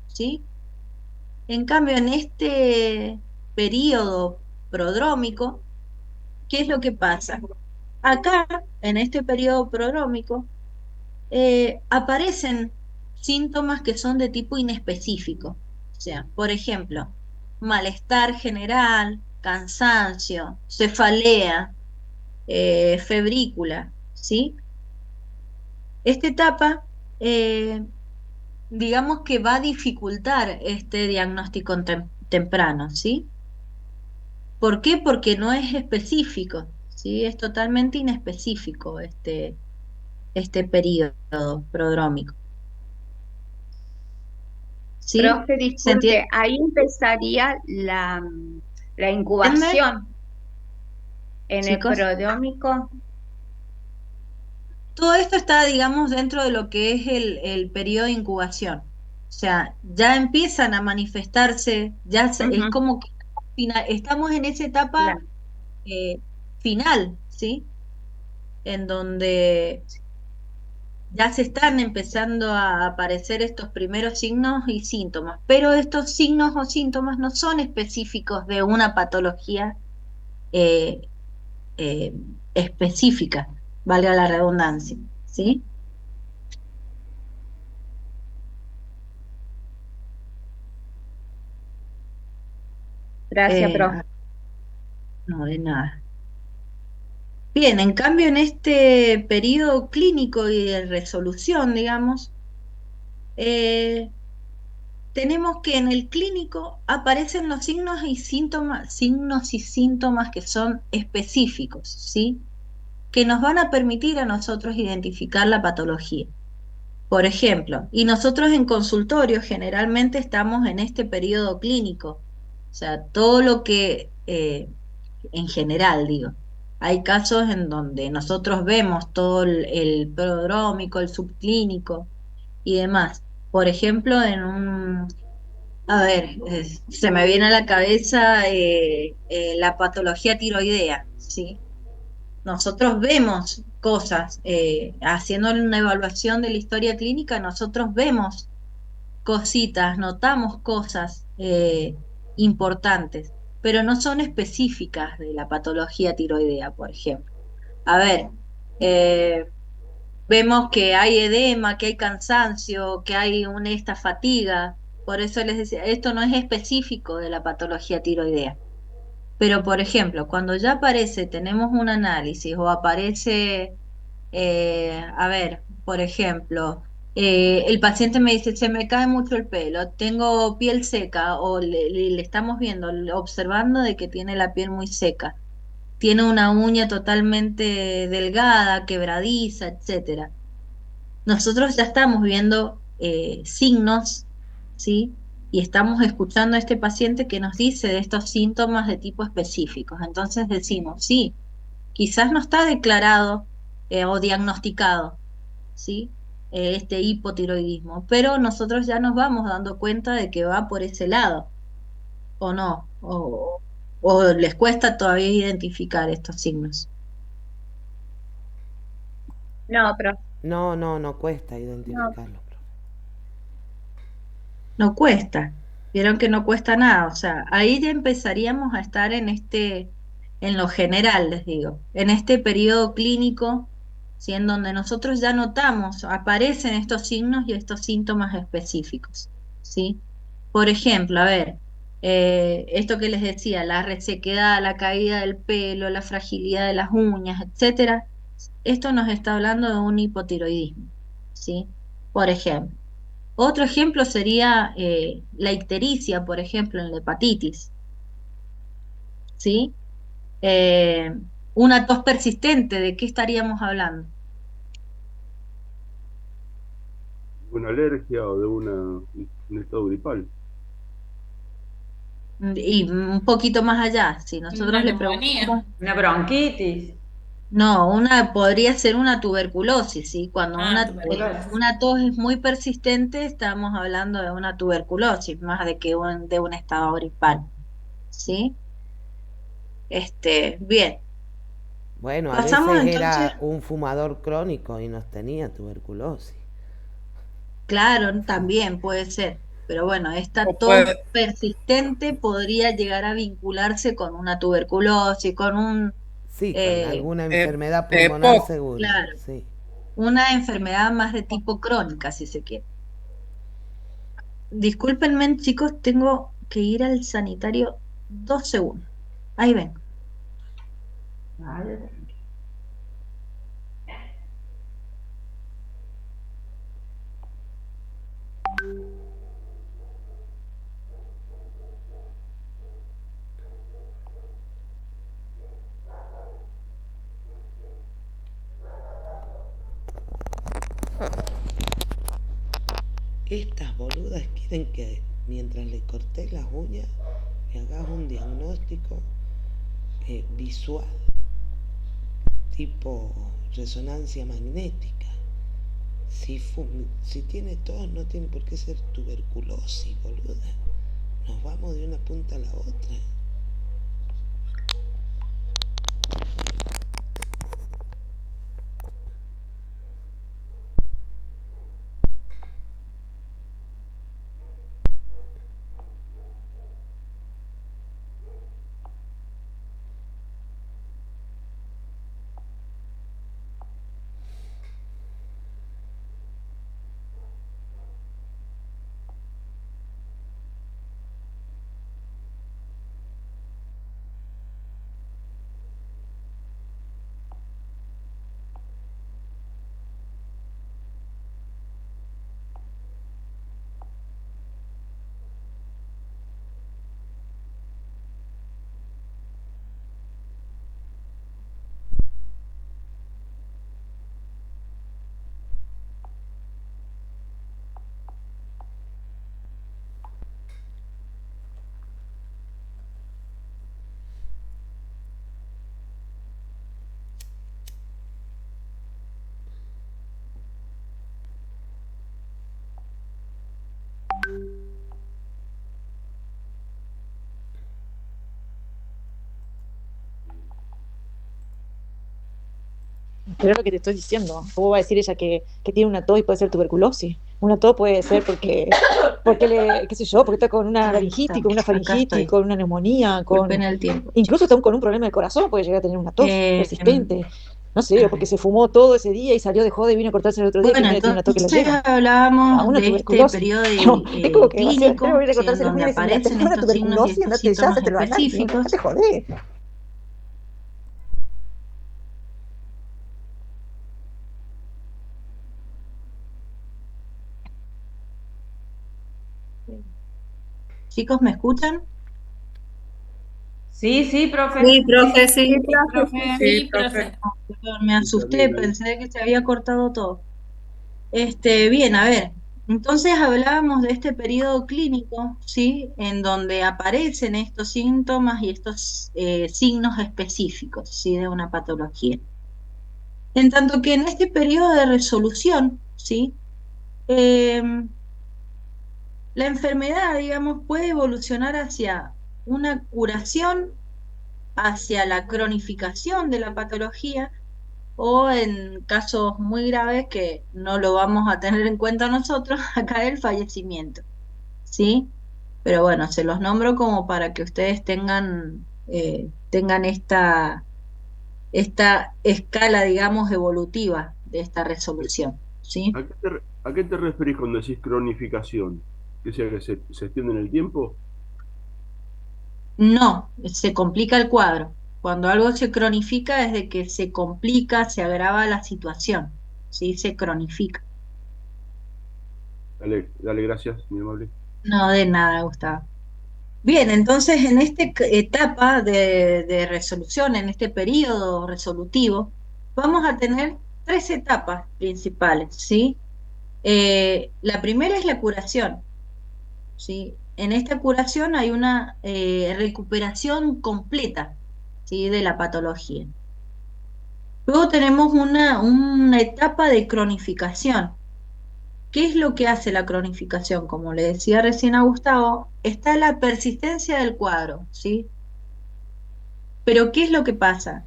¿sí? En cambio, en este periodo prodrómico, ¿qué es lo que pasa? Acá, en este periodo prodrómico, aparecen síntomas que son de tipo inespecífico. O sea, por ejemplo, malestar general, cansancio, cefalea, febrícula, ¿sí? Esta etapa digamos que va a dificultar este diagnóstico temprano, ¿sí? ¿Por qué? Porque no es específico, ¿sí? Es totalmente inespecífico este periodo prodrómico, ¿sí? Profe, ¿Se disculpe, ahí empezaría la entiende, incubación en el chicos? prodrómico. Todo esto está, digamos, dentro de lo que es el periodo de incubación. O sea, ya empiezan a manifestarse, es Ujú, como que estamos en esa etapa claro. eh, final, ¿sí? En donde ya se están empezando a aparecer estos primeros signos y síntomas, pero estos signos o síntomas no son específicos de una patología eh, eh, específica, valga la redundancia, ¿sí? Gracias, profe. Ah, no, de nada. Bien, en cambio, en este periodo clínico y de resolución, digamos, eh, tenemos que en el clínico aparecen los signos y síntomas que son específicos, ¿sí? Que nos van a permitir a nosotros identificar la patología. Por ejemplo, y nosotros en consultorio generalmente estamos en este periodo clínico, o sea, todo lo que, en general digo, hay casos en donde nosotros vemos todo el prodrómico, el subclínico y demás. Por ejemplo, a ver, se me viene a la cabeza la patología tiroidea, ¿sí? Nosotros vemos cosas, haciendo una evaluación de la historia clínica, nosotros vemos cositas, notamos cosas importantes, pero no son específicas de la patología tiroidea, por ejemplo. A ver, eh, vemos que hay edema, que hay cansancio, que hay esta fatiga, por eso les decía, esto no es específico de la patología tiroidea. Pero, por ejemplo, cuando ya aparece, tenemos un análisis o aparece, a ver, por ejemplo, el paciente me dice, se me cae mucho el pelo, tengo piel seca o le estamos viendo, observando de que tiene la piel muy seca, tiene una uña totalmente delgada, quebradiza, etcétera. Nosotros ya estamos viendo signos, ¿sí? Y estamos escuchando a este paciente que nos dice de estos síntomas de tipo específicos. Entonces decimos, sí, quizás no está declarado o diagnosticado, ¿sí? Este hipotiroidismo, pero nosotros ya nos vamos dando cuenta de que va por ese lado, o no, o les cuesta todavía identificar estos signos. No, profe, No, no, no cuesta no. identificarlo. No cuesta, vieron que no cuesta nada, o sea, ahí ya empezaríamos a estar en lo general, les digo, en este periodo clínico, ¿sí? En donde nosotros ya notamos, aparecen estos signos y estos síntomas específicos, ¿sí? Por ejemplo, a ver, esto que les decía, la resequedad, la caída del pelo, la fragilidad de las uñas, etcétera, esto nos está hablando de un hipotiroidismo, ¿sí? Por ejemplo. Otro ejemplo sería la ictericia, por ejemplo, en la hepatitis, ¿sí? Eh, una tos persistente, ¿de qué estaríamos hablando? Una alergia o de un estado gripal. Y un poquito más allá, si nosotros Una le neumonía. preguntamos, Una bronquitis. no, podría ser una tuberculosis, ¿sí? Cuando Ah, tuberculosis. una tos es muy persistente, estamos hablando de una tuberculosis, más de que de un estado gripal, ¿sí? Bien. Bueno, a Pasamos veces entonces. era un fumador crónico y nos tenía tuberculosis. Claro, también puede ser, pero bueno, esta O tos puede, persistente podría llegar a vincularse con una tuberculosis, con Sí, con eh, alguna enfermedad pulmonar EPOC. seguro. claro, Sí. una enfermedad más de tipo crónica, si se quiere. Discúlpenme, chicos, tengo que ir al sanitario 2 segundos. Ahí ven. Vale. Estas boludas quieren que mientras le cortés las uñas me hagas un diagnóstico visual, tipo resonancia magnética. Si tiene tos, no tiene por qué ser tuberculosis, boluda. Nos vamos de una punta a la otra. Pero es lo que te estoy diciendo. ¿Cómo va a decir ella que tiene una tos y puede ser tuberculosis? Una tos puede ser qué sé yo, porque está con una laringitis, con una faringitis, con una neumonía, incluso está con un problema del corazón, puede llegar a tener una tos persistente. No sé, o porque se fumó todo ese día y salió de joda y vino a cortarse el otro día, Bueno, que tiene una tos que la lleva. entonces hablábamos Una de este tuberculosis. periodo No, es como que va a ser, clínico, tengo que ir a sí, en cortarse las donde uñas y decirle, aparecen una estos signos y tuberculosis, estos andate ya, síntomas hacete lo análisis, específicos. dejate joder. Chicos, ¿me escuchan? Sí, profe. Sí, profe, sí. Sí, profe, sí. Sí, profe. Perdón, me asusté, pensé que se había cortado todo. Bien, a ver, entonces hablábamos de este periodo clínico, ¿sí? En donde aparecen estos síntomas y estos signos específicos, ¿sí? De una patología. En tanto que en este periodo de resolución, ¿sí? La enfermedad, digamos, puede evolucionar hacia una curación, hacia la cronificación de la patología, o en casos muy graves que no lo vamos a tener en cuenta nosotros, acá el fallecimiento, ¿sí? Pero bueno, se los nombro como para que ustedes tengan esta escala, digamos, evolutiva de esta resolución, ¿sí? ¿A qué te referís cuando decís cronificación? ¿Que sea que se extiende en el tiempo? No, se complica el cuadro. Cuando algo se cronifica es de que se complica, se agrava la situación, ¿sí? Se cronifica. Dale, gracias, mi amable. No, de nada, Gustavo. Bien, entonces en esta etapa de resolución, en este periodo resolutivo, vamos a tener tres etapas principales, ¿sí? La primera es la curación, ¿sí? En esta curación hay una recuperación completa, ¿sí? De la patología. Luego tenemos una etapa de cronificación. ¿Qué es lo que hace la cronificación? Como le decía recién a Gustavo, está la persistencia del cuadro, ¿sí? Pero ¿qué es lo que pasa?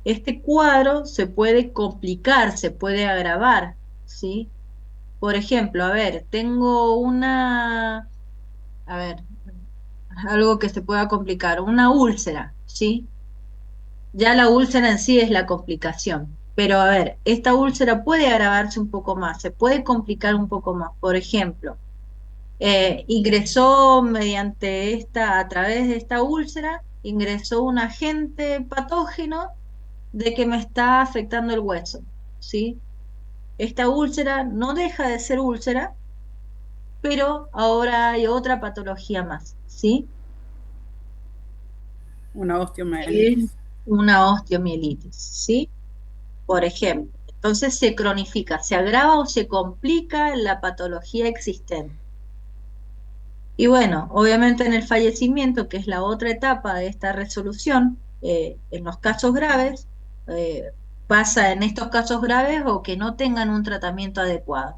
Este cuadro se puede complicar, se puede agravar, ¿sí? Por ejemplo, a ver, a ver, algo que se pueda complicar, una úlcera, ¿sí? Ya la úlcera en sí es la complicación. Pero a ver, esta úlcera puede agravarse un poco más, se puede complicar un poco más. Por ejemplo, ingresó a través de esta úlcera, ingresó un agente patógeno de que me está afectando el hueso, ¿sí? Esta úlcera no deja de ser úlcera, pero ahora hay otra patología más, ¿sí? Una Que es osteomielitis. una osteomielitis, ¿sí? Por ejemplo, Entonces se cronifica, se agrava o se complica la patología existente. Y bueno, obviamente en el fallecimiento, que es la otra etapa de esta resolución, en los casos graves, pasa en estos casos graves o que no tengan un tratamiento adecuado.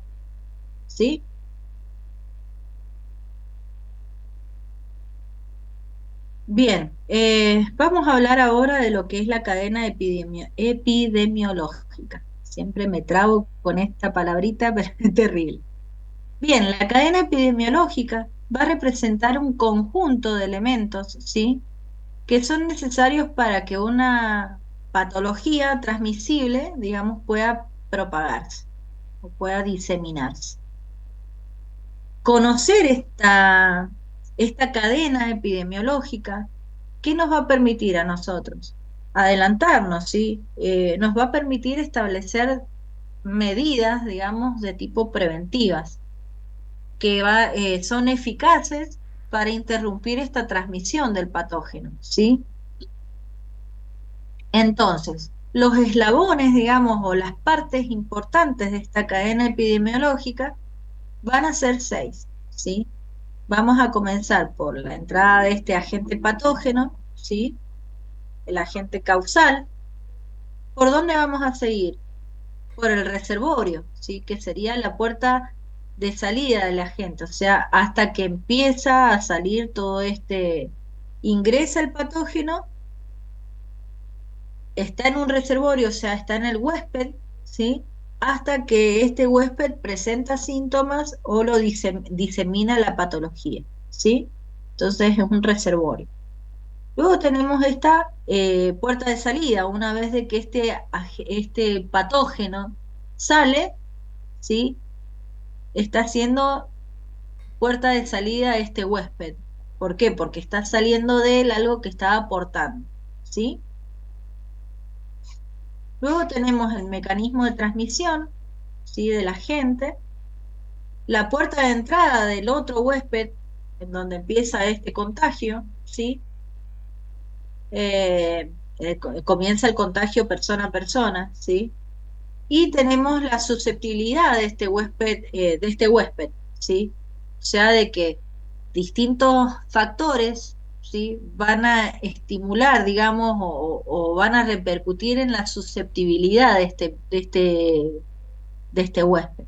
¿Sí? Bien, vamos a hablar ahora de lo que es la cadena epidemiológica. Siempre me trabo con esta palabrita, pero es terrible. Bien, la cadena epidemiológica va a representar un conjunto de elementos, ¿sí?, que son necesarios para que una patología transmisible, digamos, pueda propagarse o pueda diseminarse. Conocer esta cadena epidemiológica, ¿qué nos va a permitir a nosotros? Adelantarnos, ¿sí? Nos va a permitir establecer medidas, digamos, de tipo preventivas, que son eficaces para interrumpir esta transmisión del patógeno, ¿sí? Entonces, los eslabones, digamos, o las partes importantes de esta cadena epidemiológica van a ser 6, ¿sí? Vamos a comenzar por la entrada de este agente patógeno, ¿sí? El agente causal. ¿Por dónde vamos a seguir? Por el reservorio, ¿sí? Que sería la puerta de salida del agente, o sea, hasta que empieza a salir todo ingresa el patógeno, está en un reservorio, o sea, está en el huésped, ¿sí? Hasta que este huésped presenta síntomas o lo disemina la patología, ¿sí? Entonces es un reservorio. Luego tenemos esta puerta de salida, una vez de que este patógeno sale, ¿sí? Está haciendo puerta de salida a este huésped. ¿Por qué? Porque está saliendo de él algo que está aportando, ¿sí? Luego tenemos el mecanismo de transmisión, ¿sí?, del agente, la puerta de entrada del otro huésped, en donde empieza este contagio, ¿sí? Comienza el contagio persona a persona, ¿sí? Y tenemos la susceptibilidad de este huésped, ¿sí? O sea, de que distintos factores, ¿sí?, van a estimular, digamos, o van a repercutir en la susceptibilidad de este huésped.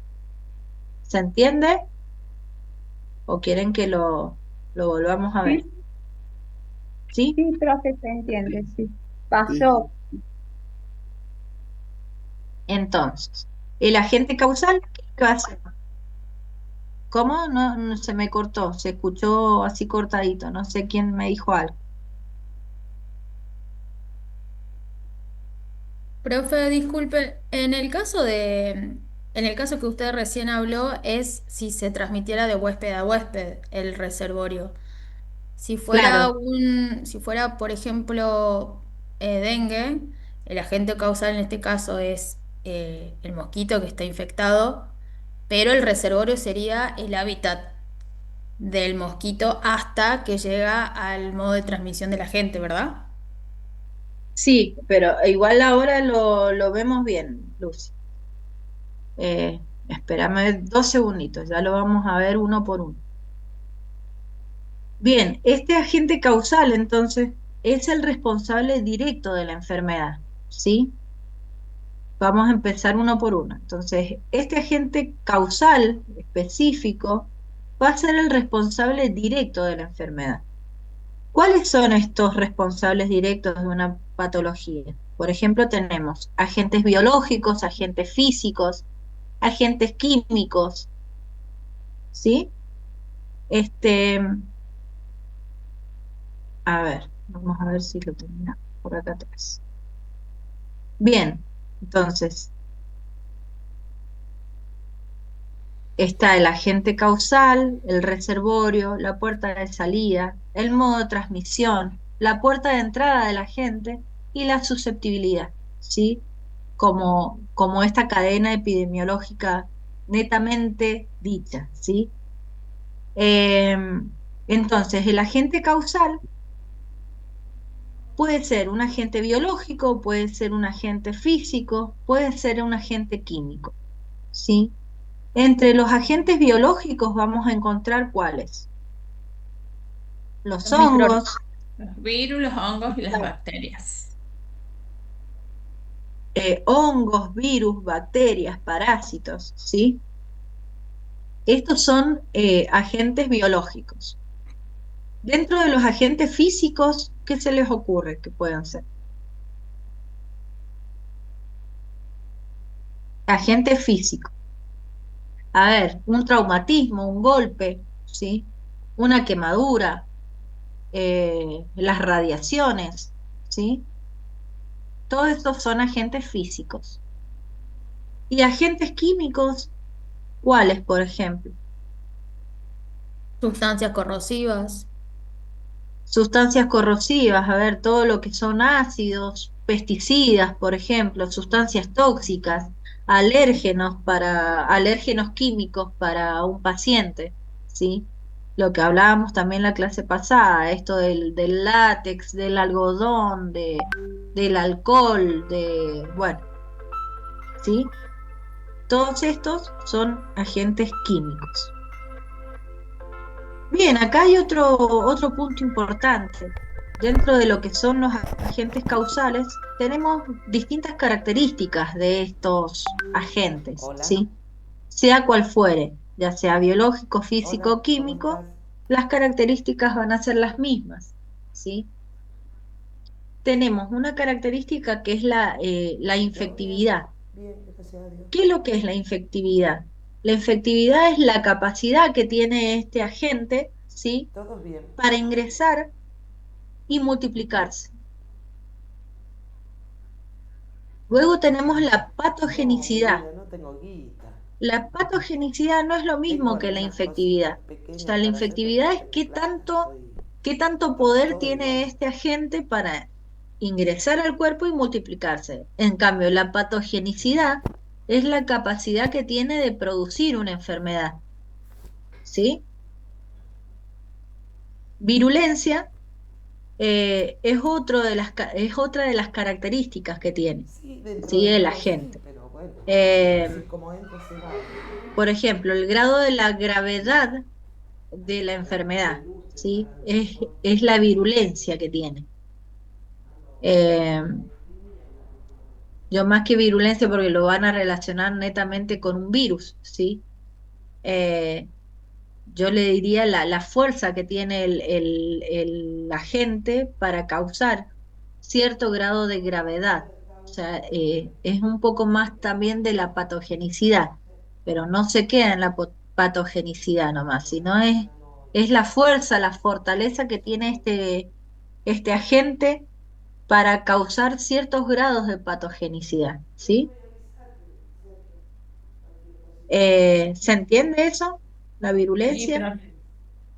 ¿Se entiende? ¿O quieren que lo volvamos a ver? ¿Sí? Sí, profe, se entiende, sí. Pasó. Entonces, el agente causal, ¿qué va a hacer? ¿Cómo? No, se me cortó, se escuchó así cortadito, no sé quién me dijo algo. Profe, disculpe, en el caso que usted recién habló, es si se transmitiera de huésped a huésped el reservorio. Claro. Si fuera, por ejemplo, dengue, el agente causal en este caso es el mosquito que está infectado, pero el reservorio sería el hábitat del mosquito hasta que llega al modo de transmisión del agente, ¿verdad? Sí, pero igual ahora lo vemos bien, Lucy. Espérame 2 segunditos, ya lo vamos a ver uno por uno. Bien, este agente causal entonces es el responsable directo de la enfermedad, ¿sí? Vamos a empezar uno por uno. Entonces, este agente causal específico va a ser el responsable directo de la enfermedad. ¿Cuáles son estos responsables directos de una patología? Por ejemplo, tenemos agentes biológicos, agentes físicos, agentes químicos, ¿sí? A ver, vamos a ver si lo tenía por acá atrás. Bien, entonces, está el agente causal, el reservorio, la puerta de salida, el modo de transmisión, la puerta de entrada del agente y la susceptibilidad, ¿sí? Como esta cadena epidemiológica netamente dicha, ¿sí? Entonces, el agente causal Puede ser un agente biológico, puede ser un agente físico, puede ser un agente químico, ¿sí? Entre los agentes biológicos vamos a encontrar cuáles. Los Los micro, hongos, los virus, los hongos y las bacterias. hongos, virus, bacterias, parásitos, ¿sí? Estos son agentes biológicos. Dentro de los agentes físicos, ¿qué se les ocurre que puedan ser? Agente físico. A ver, un traumatismo, un golpe, ¿sí? Una quemadura, las radiaciones, ¿sí? Todos estos son agentes físicos. ¿Y agentes químicos? ¿Cuáles, por ejemplo? Sustancias corrosivas. Sustancias corrosivas, a ver, todo lo que son ácidos, pesticidas, por ejemplo, sustancias tóxicas, alérgenos químicos para un paciente, ¿sí? Lo que hablábamos también la clase pasada, esto del látex, del algodón, del alcohol, bueno, ¿sí? Todos estos son agentes químicos. Bien, acá hay otro punto importante. Dentro de lo que son los agentes causales, tenemos distintas características de estos agentes, ¿sí? Sea cual fuere, ya sea biológico, físico o químico, las características van a ser las mismas, ¿sí? Tenemos una característica que es la infectividad. ¿Qué es lo que es la infectividad? La infectividad es la capacidad que tiene este agente, ¿sí? Para ingresar y multiplicarse. Luego tenemos la patogenicidad. La patogenicidad no es lo mismo que la infectividad. O sea, la infectividad es qué tanto poder tiene este agente para ingresar al cuerpo y multiplicarse. En cambio, la patogenicidad es la capacidad que tiene de producir una enfermedad. ¿Sí? Virulencia es otra de las características que tiene, ¿sí? El agente. Por ejemplo, el grado de la gravedad de la enfermedad, ¿sí? Es la virulencia que tiene. Yo más que virulencia porque lo van a relacionar netamente con un virus, ¿sí? Yo le diría la fuerza que tiene el agente para causar cierto grado de gravedad. O sea, es un poco más también de la patogenicidad, pero no se queda en la patogenicidad nomás, sino es la fuerza, la fortaleza que tiene este agente para causar ciertos grados de patogenicidad, ¿sí? ¿Se entiende eso? La virulencia.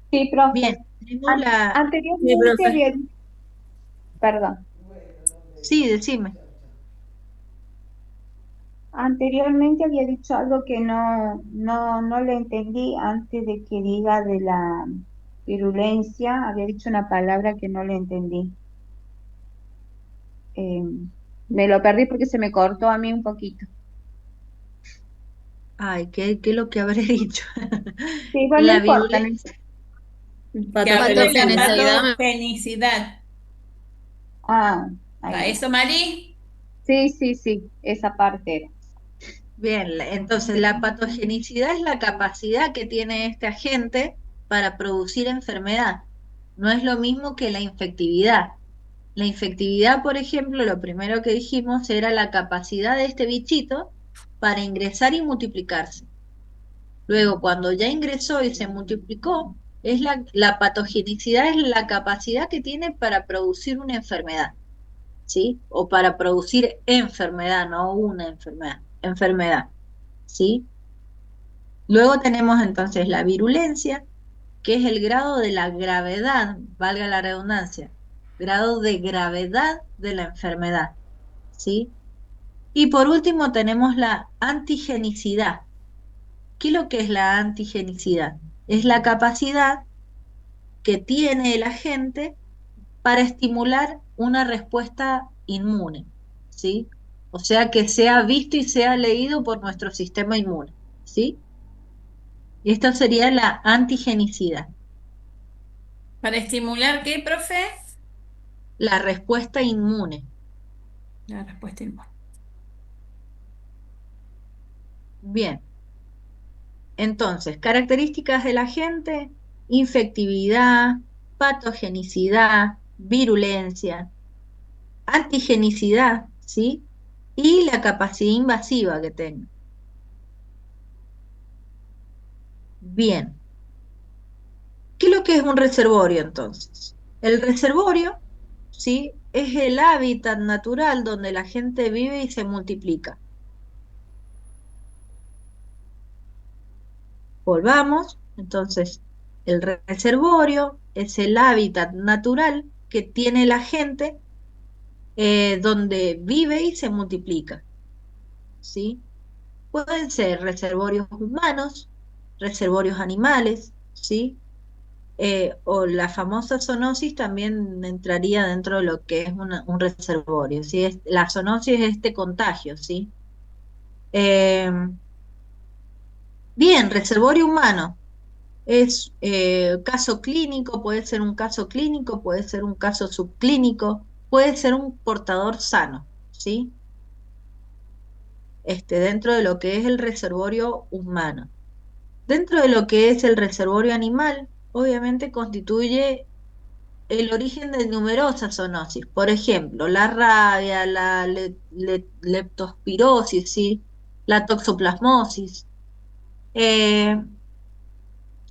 Sí, profe. Bien, tenemos Anteriormente había... Perdón. Sí, decime. Anteriormente había dicho algo que no le entendí antes de que diga de la virulencia. Había dicho una palabra que no le entendí. Me lo perdí porque se me cortó a mí un poquito. Ay, ¿qué es lo que habré dicho? Sí, bueno, no La importa. virulencia. Que habló de la Patogenicidad. patogenicidad. Ah, ¿A ahí. eso, Mari? Sí, esa parte era. Bien, entonces la patogenicidad es la capacidad que tiene este agente para producir enfermedad. No es lo mismo que la infectividad. La infectividad, por ejemplo, lo primero que dijimos era la capacidad de este bichito para ingresar y multiplicarse. Luego, cuando ya ingresó y se multiplicó, la patogenicidad es la capacidad que tiene para producir una enfermedad, ¿sí? O para producir enfermedad, no una enfermedad, ¿sí? Luego tenemos entonces la virulencia, que es el grado de la gravedad, valga la redundancia, grado de gravedad de la enfermedad, ¿sí? Y por último tenemos la antigenicidad. ¿Qué es lo que es la antigenicidad? Es la capacidad que tiene el agente para estimular una respuesta inmune, ¿sí? O sea, que sea visto y sea leído por nuestro sistema inmune, ¿sí? Y esto sería la antigenicidad, ¿Para estimular qué, profe? la respuesta inmune. La respuesta inmune. Bien, entonces, características del agente: infectividad, patogenicidad, virulencia, antigenicidad, ¿sí? Y la capacidad invasiva que tenga. Bien, ¿qué es lo que es un reservorio entonces? El reservorio, ¿sí? Es el hábitat natural donde la gente vive y se multiplica. Volvamos, entonces, el reservorio es el hábitat natural que tiene la gente donde vive y se multiplica, ¿sí? Pueden ser reservorios humanos, reservorios animales, ¿sí? O la famosa zoonosis también entraría dentro de lo que es un reservorio, ¿sí? La zoonosis es este contagio, ¿sí? Eh, bien, reservorio humano es caso clínico, puede ser un caso clínico, puede ser un caso subclínico, puede ser un portador sano, ¿sí? Dentro de lo que es el reservorio humano. Dentro de lo que es el reservorio animal, obviamente constituye el origen de numerosas zoonosis. Por ejemplo, la rabia, la leptospirosis, ¿sí? La toxoplasmosis, eh,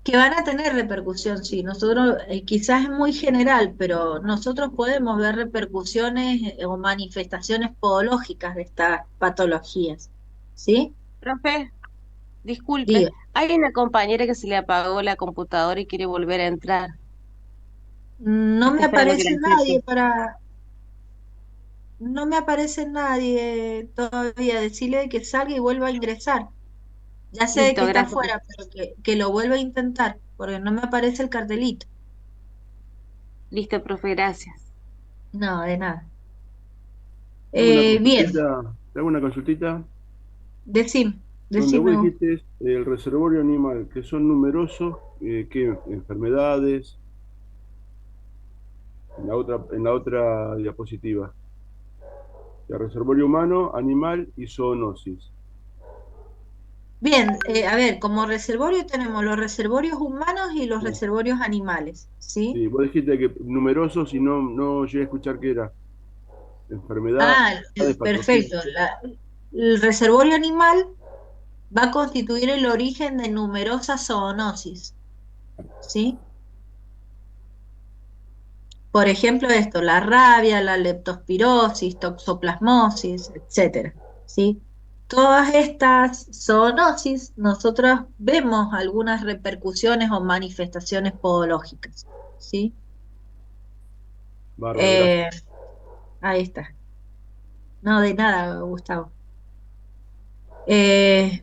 que van a tener repercusión, sí. Nosotros, quizás es muy general, pero nosotros podemos ver repercusiones o manifestaciones podológicas de estas patologías, ¿sí? Profe, disculpe, Diga. hay una compañera que se le apagó la computadora y quiere volver a entrar. No me Está esperando que la aparece nadie acepte. no me aparece nadie todavía. Decirle que salga y vuelva a ingresar. Ya sé que Listo, está gracias. afuera, pero que lo vuelva a intentar, porque no me aparece el cartelito. Listo, profe, gracias. No, de nada. Te hago una Bien, consultita, te hago una consultita. Donde vos decime vos. dijiste el reservorio animal, que son numerosos, ¿qué enfermedades? En la otra diapositiva. El reservorio humano, animal y zoonosis. Bien, a ver, como reservorio tenemos los reservorios humanos y los Sí, reservorios animales, ¿sí? sí, vos dijiste que numerosos y no llegué a escuchar qué era. Enfermedades, Ah, patologías. perfecto. El reservorio animal va a constituir el origen de numerosas zoonosis, ¿sí? Por ejemplo, esto, la rabia, la leptospirosis, toxoplasmosis, etcétera, ¿sí? Todas estas zoonosis, nosotros vemos algunas repercusiones o manifestaciones podológicas, ¿sí? Bárbaro, gracias. Eh, ahí está. No, de nada, Gustavo.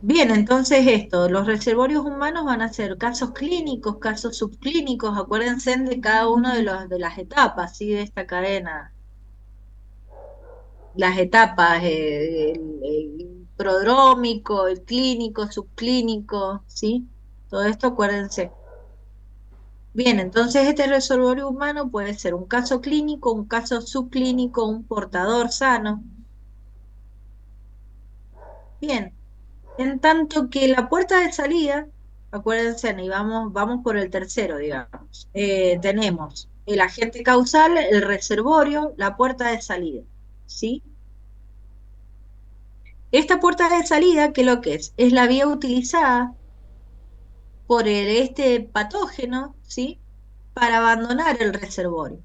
Bien, entonces esto, los reservorios humanos van a ser casos clínicos, casos subclínicos, acuérdense de cada una de las etapas, ¿sí? De esta cadena, las etapas, el prodrómico, el clínico, subclínico, ¿sí? Todo esto acuérdense. Bien, entonces este reservorio humano puede ser un caso clínico, un caso subclínico, un portador sano. Bien, en tanto que la puerta de salida, acuérdense, y vamos por el tercero, digamos. Tenemos el agente causal, el reservorio, la puerta de salida, ¿sí? Esta puerta de salida, ¿qué es lo que es? Es la vía utilizada por este patógeno, ¿sí? Para abandonar el reservorio.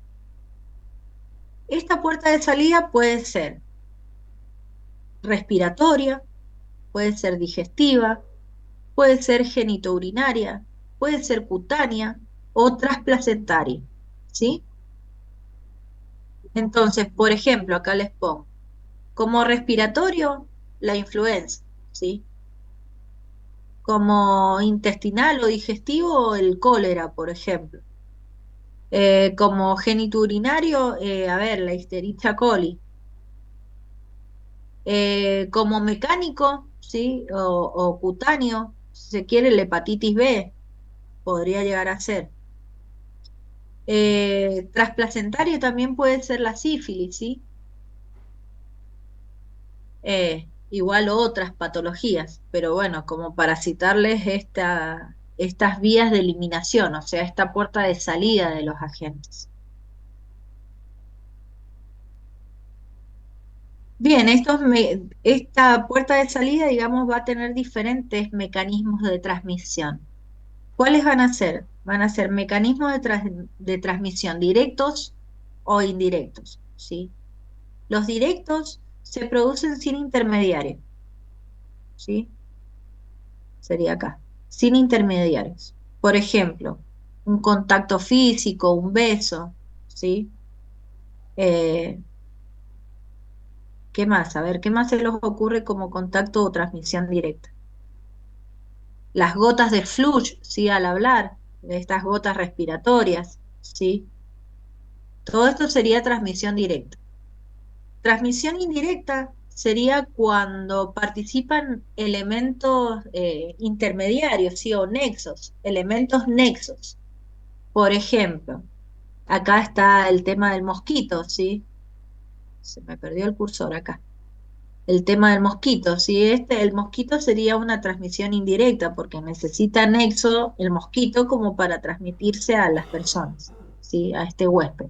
Esta puerta de salida puede ser respiratoria, puede ser digestiva, puede ser genitourinaria, puede ser cutánea o transplacentaria, ¿sí? Entonces, por ejemplo, acá les pongo, como respiratorio, la influenza, ¿sí? Como intestinal o digestivo, el cólera, por ejemplo. Como génito urinario, a ver, la Escherichia coli. Como mecánico, ¿sí? O cutáneo, si se quiere, la hepatitis B podría llegar a ser. Trasplacentario también puede ser la sífilis, ¿sí? Igual otras patologías, pero bueno, como para citarles estas vías de eliminación, o sea, esta puerta de salida de los agentes. Bien, esta puerta de salida, digamos, va a tener diferentes mecanismos de transmisión. ¿Cuáles van a ser? Van a ser mecanismos de transmisión directos o indirectos, ¿sí? Los directos se producen sin intermediario, ¿sí? Sería acá, sin intermediarios. Por ejemplo, un contacto físico, un beso, ¿sí? Eh, ¿Qué más? A ver, ¿qué más se les ocurre como contacto o transmisión directa? Las gotas de flush, ¿sí? Al hablar, de estas gotas respiratorias, ¿sí? Todo esto sería transmisión directa. Transmisión indirecta sería cuando participan elementos intermediarios, ¿sí? O nexos, elementos nexos. Por ejemplo, acá está el tema del mosquito, ¿sí? Se me perdió el cursor acá. El tema del mosquito, ¿sí? El mosquito sería una transmisión indirecta porque necesita nexo el mosquito como para transmitirse a las personas, ¿sí? A este huésped.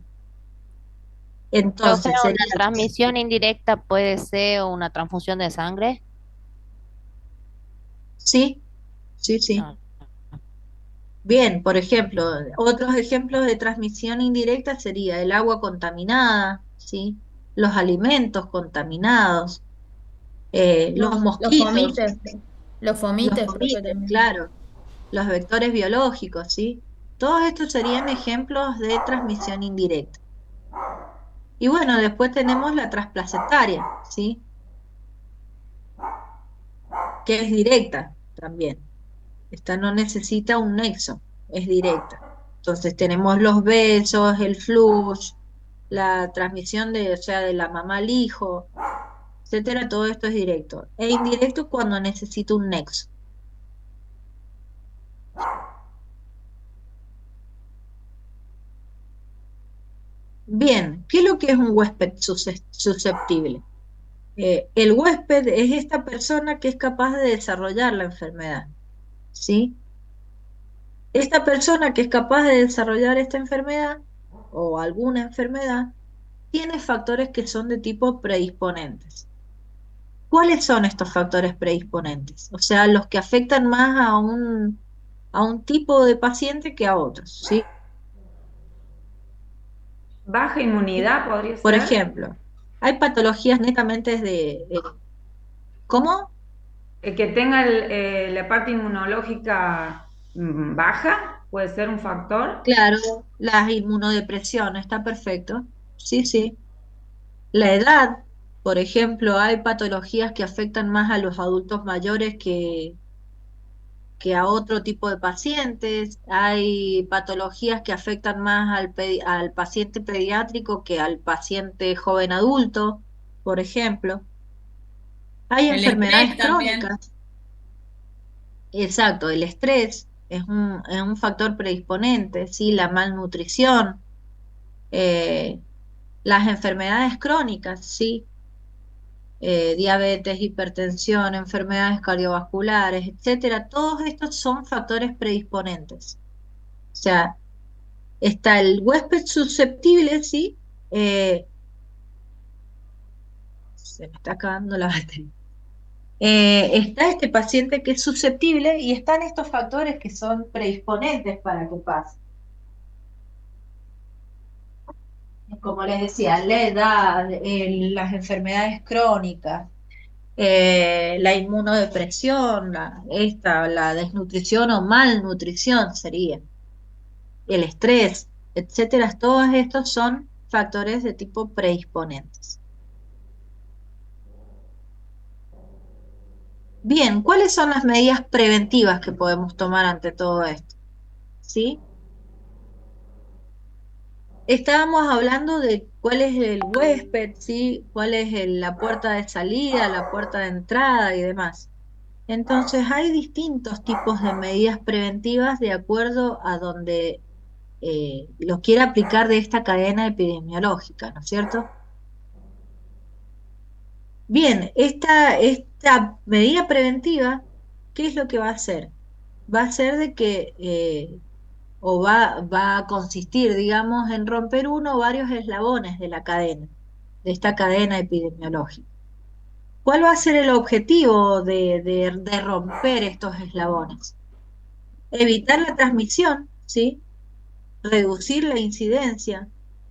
O sea, Entonces una sería, transmisión indirecta puede ser una transfusión de sangre. sí, sí, sí. Ah, Bien, por ejemplo, otros ejemplos de transmisión indirecta sería el agua contaminada, ¿sí? Los alimentos contaminados, los Los mosquitos, fomites, los los fomites creo que fomites, también. claro, los vectores biológicos, ¿sí? Todos estos serían ejemplos de transmisión indirecta. Y bueno, después tenemos la transplacentaria, ¿sí? Que es directa también. Esta no necesita un nexo, es directa. Entonces tenemos los besos, el flush, la transmisión o sea, de la mamá al hijo, etcétera, todo esto es directo. E indirecto cuando necesita un nexo. Bien, ¿qué es lo que es un huésped susceptible? El huésped es esta persona que es capaz de desarrollar la enfermedad, ¿sí? Esta persona que es capaz de desarrollar esta enfermedad o alguna enfermedad tiene factores que son de tipo predisponentes. ¿Cuáles son estos factores predisponentes? O sea, los que afectan más a un tipo de paciente que a otros, ¿sí? Baja inmunidad podría Por ser. ejemplo, hay patologías netamente ¿cómo? El que tenga la parte inmunológica baja puede ser un factor. Claro, la inmunodepresión, está perfecto. Sí, sí. La edad, por ejemplo, hay patologías que afectan más a los adultos mayores que a otro tipo de pacientes. Hay patologías que afectan más al paciente pediátrico que al paciente joven adulto, por ejemplo. Hay El enfermedades estrés también. crónicas. Exacto, el estrés es un factor predisponente, ¿sí? La malnutrición, eh, las enfermedades crónicas, ¿sí? Diabetes, hipertensión, enfermedades cardiovasculares, etcétera, todos estos son factores predisponentes. O sea, está el huésped susceptible, ¿sí? Se me está acabando la batería. Está este paciente que es susceptible y están estos factores que son predisponentes para que pase. Como les decía, la edad, las enfermedades crónicas, la inmunodepresión, la desnutrición o malnutrición sería, el estrés, etcétera, todos estos son factores de tipo predisponentes. Bien, ¿cuáles son las medidas preventivas que podemos tomar ante todo esto? ¿Sí? Estábamos hablando de cuál es el huésped, ¿sí? Cuál es la puerta de salida, la puerta de entrada y demás. Entonces hay distintos tipos de medidas preventivas de acuerdo a donde lo quiera aplicar de esta cadena epidemiológica, ¿no es cierto? Bien, esta medida preventiva, ¿qué es lo que va a hacer? Va a ser de que, o va a consistir, digamos, en romper uno o varios eslabones de la cadena, de esta cadena epidemiológica. ¿Cuál va a ser el objetivo de romper estos eslabones? Evitar la transmisión, ¿sí? Reducir la incidencia,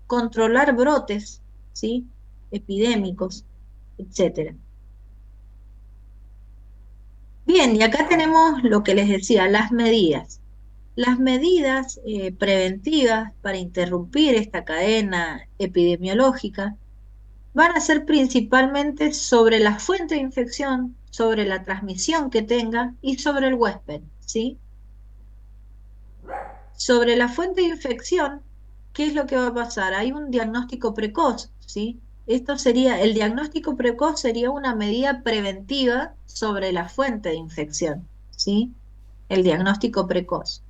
controlar brotes, ¿sí? Epidémicos, etcétera. Bien, y acá tenemos lo que les decía, las medidas. Las medidas preventivas para interrumpir esta cadena epidemiológica van a ser principalmente sobre la fuente de infección, sobre la transmisión que tenga y sobre el huésped, ¿sí? Sobre la fuente de infección, ¿qué es lo que va a pasar? Hay un diagnóstico precoz, ¿sí? El diagnóstico precoz sería una medida preventiva sobre la fuente de infección, ¿sí? El diagnóstico precoz.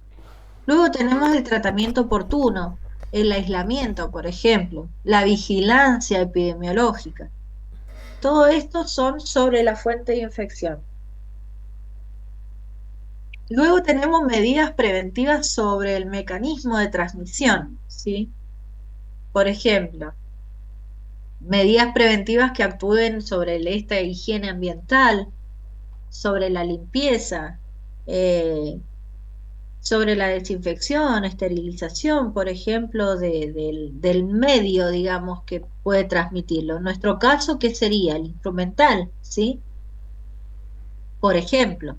Luego tenemos el tratamiento oportuno, el aislamiento, por ejemplo, la vigilancia epidemiológica. Todo esto son sobre la fuente de infección. Luego tenemos medidas preventivas sobre el mecanismo de transmisión, ¿sí? Por ejemplo, medidas preventivas que actúen sobre esta higiene ambiental, sobre la limpieza, sobre la desinfección, esterilización, por ejemplo, del medio, digamos, que puede transmitirlo. En nuestro caso, ¿qué sería? El instrumental, ¿sí? Por ejemplo,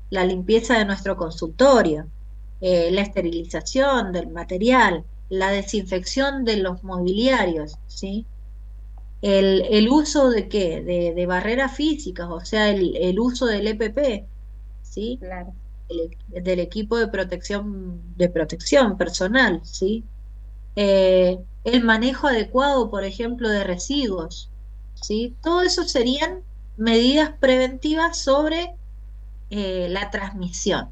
la limpieza de nuestro consultorio, la esterilización del material, la desinfección de los mobiliarios, ¿sí? El uso de ¿qué? De barreras físicas, o sea, el uso del EPP, ¿sí? Claro. Del equipo de protección personal, ¿sí? El manejo adecuado, por ejemplo, de residuos, ¿sí? Todo eso serían medidas preventivas sobre la transmisión.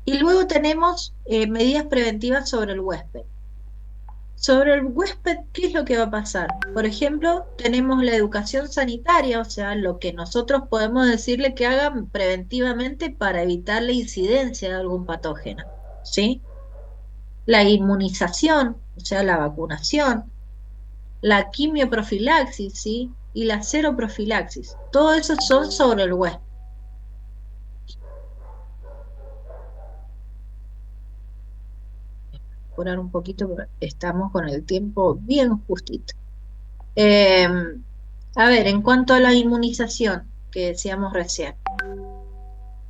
Y luego tenemos medidas preventivas sobre el huésped. Sobre el huésped, ¿qué es lo que va a pasar? Por ejemplo, tenemos la educación sanitaria, o sea, lo que nosotros podemos decirle que hagan preventivamente para evitar la incidencia de algún patógeno, ¿sí? La inmunización, o sea, la vacunación, la quimioprofilaxis, ¿sí? Y la seroprofilaxis. Todo eso son sobre el huésped. Apurar un poquito, pero estamos con el tiempo bien justito. A ver, en cuanto a la inmunización que decíamos recién,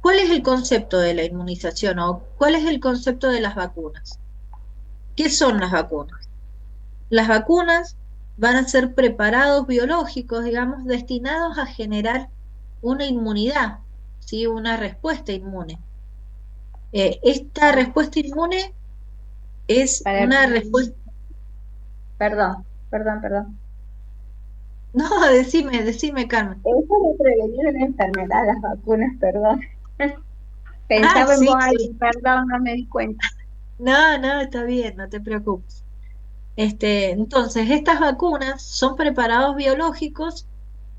¿cuál es el concepto de la inmunización o cuál es el concepto de las vacunas? ¿Qué son las vacunas? Las vacunas van a ser preparados biológicos, digamos, destinados a generar una inmunidad, ¿sí? Una respuesta inmune. Esta respuesta inmune es una respuesta... Perdón. No, decime, Carmen. Es para prevenir una enfermedad, las vacunas, perdón. Pensaba en sí, vos, sí. perdón, no me di cuenta. No, está bien, no te preocupes. Entonces, estas vacunas son preparados biológicos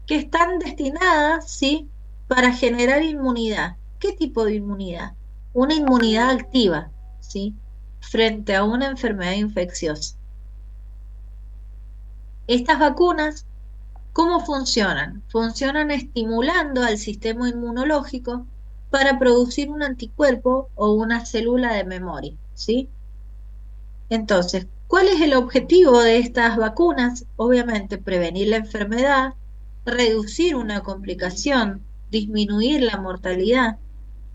que están destinadas, ¿sí? Para generar inmunidad. ¿Qué tipo de inmunidad? Una inmunidad activa, ¿sí? Frente a una enfermedad infecciosa. Estas vacunas, ¿cómo funcionan? Funcionan estimulando al sistema inmunológico para producir un anticuerpo o una célula de memoria, ¿sí? Entonces, ¿cuál es el objetivo de estas vacunas? Obviamente, prevenir la enfermedad, reducir una complicación, disminuir la mortalidad,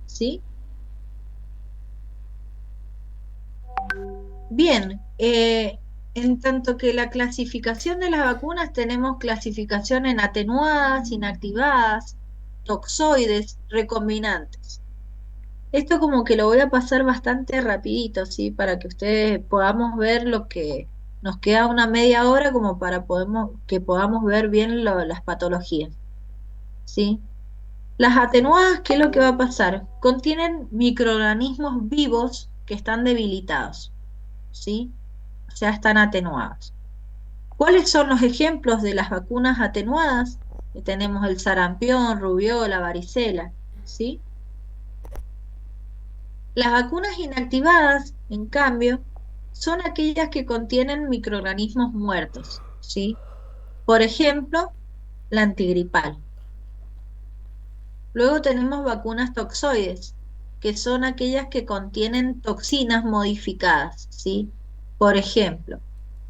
¿sí? Bien, en tanto que la clasificación de las vacunas tenemos clasificación en atenuadas, inactivadas, toxoides, recombinantes. Esto como que lo voy a pasar bastante rapidito, ¿sí? Para que ustedes podamos ver lo que nos queda una media hora como para que podamos ver bien las patologías, ¿sí? Las atenuadas, ¿qué es lo que va a pasar? Contienen microorganismos vivos que están debilitados, ¿sí? O sea, están atenuados. ¿Cuáles son los ejemplos de las vacunas atenuadas? Tenemos el sarampión, rubiola, varicela, ¿sí? Las vacunas inactivadas, en cambio, son aquellas que contienen microorganismos muertos, ¿sí? Por ejemplo, la antigripal. Luego tenemos vacunas toxoides, que son aquellas que contienen toxinas modificadas, ¿sí? Por ejemplo,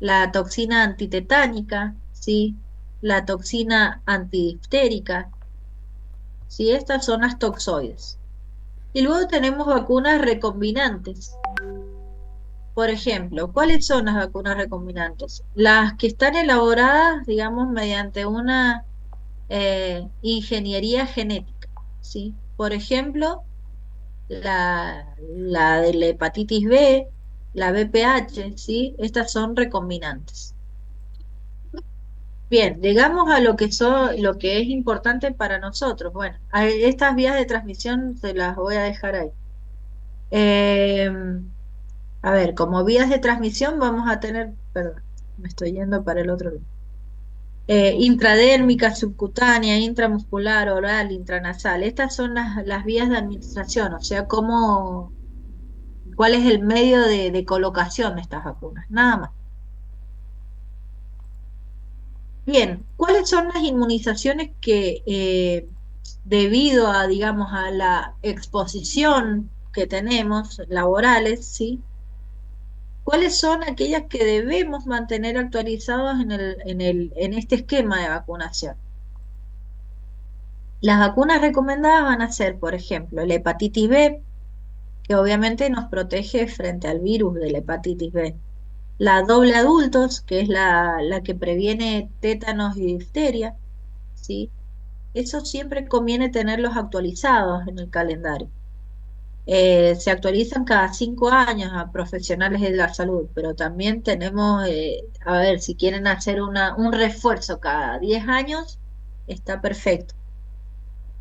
la toxina antitetánica, ¿sí? La toxina antidiftérica, ¿sí? Estas son las toxoides. Y luego tenemos vacunas recombinantes. Por ejemplo, ¿cuáles son las vacunas recombinantes? Las que están elaboradas, digamos, mediante una ingeniería genética, ¿sí? Por ejemplo, la de la hepatitis B, la BPH, ¿sí? Estas son recombinantes. Bien, llegamos a lo que es importante para nosotros. Bueno, estas vías de transmisión se las voy a dejar ahí. A ver, como vías de transmisión vamos a tener, perdón, me estoy yendo para el otro lado. Intradérmica, subcutánea, intramuscular, oral, intranasal. Estas son las vías de administración, o sea, cuál es el medio de colocación de estas vacunas, nada más. Bien, ¿cuáles son las inmunizaciones que debido a, digamos, a la exposición que tenemos laborales, ¿sí? ¿Cuáles son aquellas que debemos mantener actualizadas en este esquema de vacunación? Las vacunas recomendadas van a ser, por ejemplo, la hepatitis B, que obviamente nos protege frente al virus de la hepatitis B. La doble adultos, que es la que previene tétanos y difteria, ¿sí? Eso siempre conviene tenerlos actualizados en el calendario. Se actualizan cada 5 años a profesionales de la salud, pero también tenemos, a ver, si quieren hacer un refuerzo cada 10 años, está perfecto,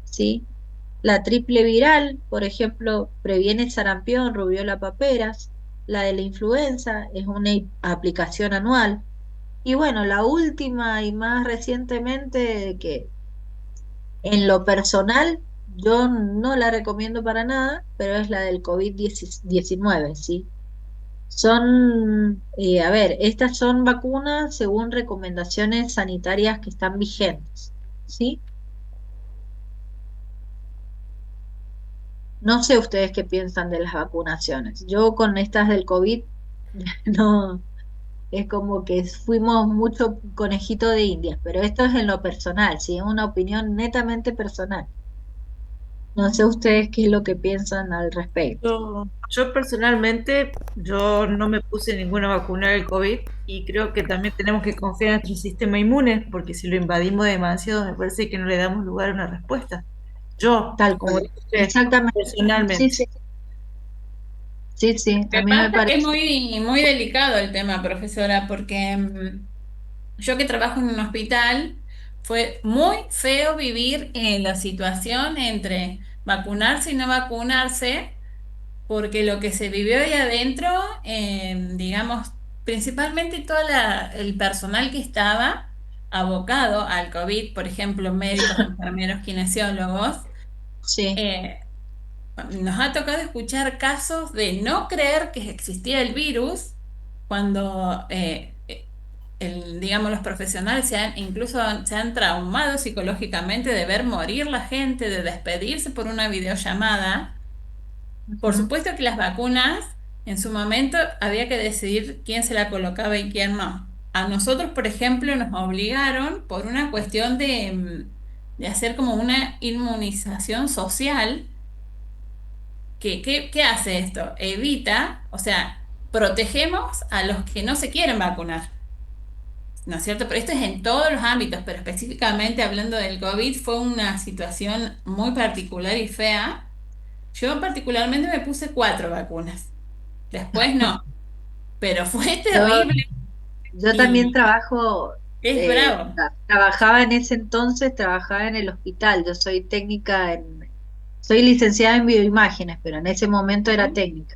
¿sí? La triple viral, por ejemplo, previene sarampión, rubiola, paperas. La de la influenza es una aplicación anual. Y bueno, la última y más recientemente, que en lo personal yo no la recomiendo para nada, pero es la del COVID-19, ¿sí? A ver, estas son vacunas según recomendaciones sanitarias que están vigentes, ¿sí? No sé ustedes qué piensan de las vacunaciones. Yo con estas del COVID, no, es como que fuimos mucho conejito de Indias, pero esto es en lo personal, ¿sí? Es una opinión netamente personal. No sé ustedes qué es lo que piensan al respecto. Yo personalmente, yo no me puse ninguna vacuna del COVID y creo que también tenemos que confiar en nuestro sistema inmune, porque si lo invadimos demasiado, me parece que no le damos lugar a una respuesta. Yo, Tal como cual. dice usted, Exactamente. personalmente. Sí, sí. Sí, sí, a Me mí me pasa que es parece. muy, muy delicado el tema, profesora, porque yo que trabajo en un hospital, fue muy feo vivir en la situación entre vacunarse y no vacunarse, porque lo que se vivió ahí adentro, digamos, principalmente el personal que estaba abocado al COVID, por ejemplo, médicos, enfermeros, kinesiólogos, Sí. nos ha tocado escuchar casos de no creer que existía el virus cuando, digamos, los profesionales incluso se han traumado psicológicamente de ver morir la gente, de despedirse por una videollamada. Por Ujú. supuesto que las vacunas, en su momento había que decidir quién se la colocaba y quién no. A nosotros, por ejemplo, nos obligaron por una cuestión de hacer como una inmunización social. ¿Qué hace esto? Evita, o sea, protegemos a los que no se quieren vacunar, ¿no es cierto? Pero esto es en todos los ámbitos, pero específicamente hablando del COVID, fue una situación muy particular y fea. Yo particularmente me puse 4 vacunas. Después no, pero fue Yo, terrible yo también y trabajo, es bravo. trabajaba en ese entonces, trabajaba en el hospital. Yo soy soy licenciada en bioimágenes, pero en ese momento era técnica.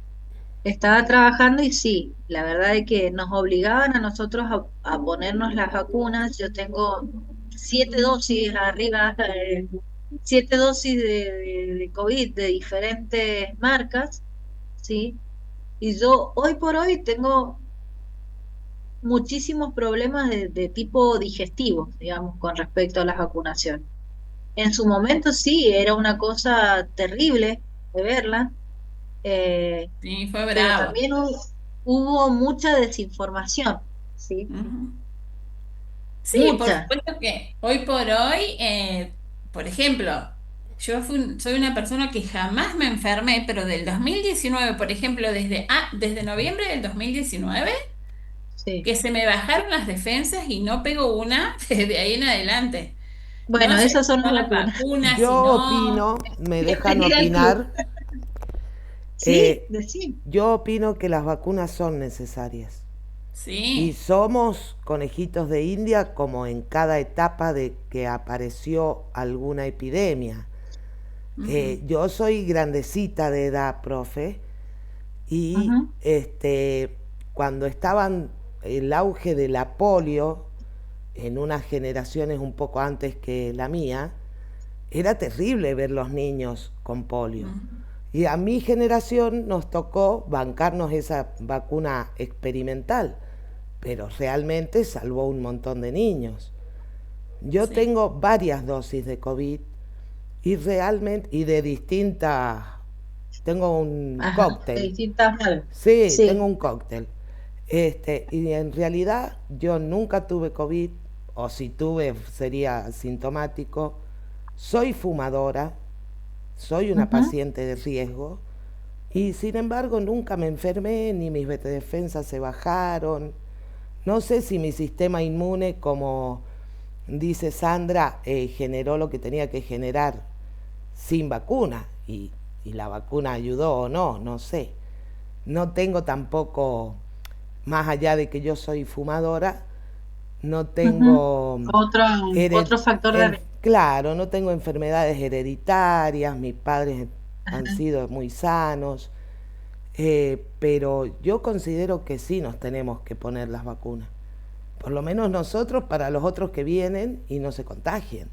Estaba trabajando y sí, la verdad es que nos obligaban a nosotros a ponernos las vacunas. Yo tengo 7 dosis arriba, 7 dosis de COVID de diferentes marcas, ¿sí? Y yo hoy por hoy tengo muchísimos problemas de tipo digestivo, digamos, con respecto a las vacunaciones. En su momento sí, era una cosa terrible de verla, Sí, fue pero bravo. también hubo mucha desinformación, ¿sí? Ujú. Sí, por Mucha. supuesto que hoy por hoy, por ejemplo, soy una persona que jamás me enfermé, pero del 2019, por ejemplo, desde noviembre del 2019, Sí. que se me bajaron las defensas y no pego una desde ahí en adelante. No Bueno, sé esas si son las son las vacunas. vacunas, si Yo no. opino, me dejan Bienvenida al club. opinar, Sí, eh, decí. yo opino que las vacunas son necesarias. Y Sí. somos conejitos de India como en cada etapa de que apareció alguna epidemia. Ujú. Yo soy grandecita de edad, profe, y Ujú. cuando estaban el auge de la polio, en unas generaciones un poco antes que la mía, era terrible ver los niños con polio. Ujú. Y a mi generación nos tocó bancarnos esa vacuna experimental, pero realmente salvó un montón de niños. Yo Sí. tengo varias dosis de COVID y realmente, y de distintas, tengo un Ajá, de cóctel. distintas maneras. Sí, tengo Sí. un cóctel. Y en realidad yo nunca tuve COVID, o si tuve sería asintomático. Soy fumadora, soy una Ujú. paciente de riesgo y sin embargo nunca me enfermé ni mis defensas se bajaron. No sé si mi sistema inmune, como dice Sandra, generó lo que tenía que generar sin vacuna y la vacuna ayudó o no, no sé. No tengo tampoco, más allá de que yo soy fumadora, no Ujú. tengo, Otro, otro factor de riesgo. claro, no tengo enfermedades hereditarias, mis padres han Ajá. sido muy sanos, pero yo considero que sí nos tenemos que poner las vacunas. Por lo menos nosotros para los otros que vienen y no se contagien.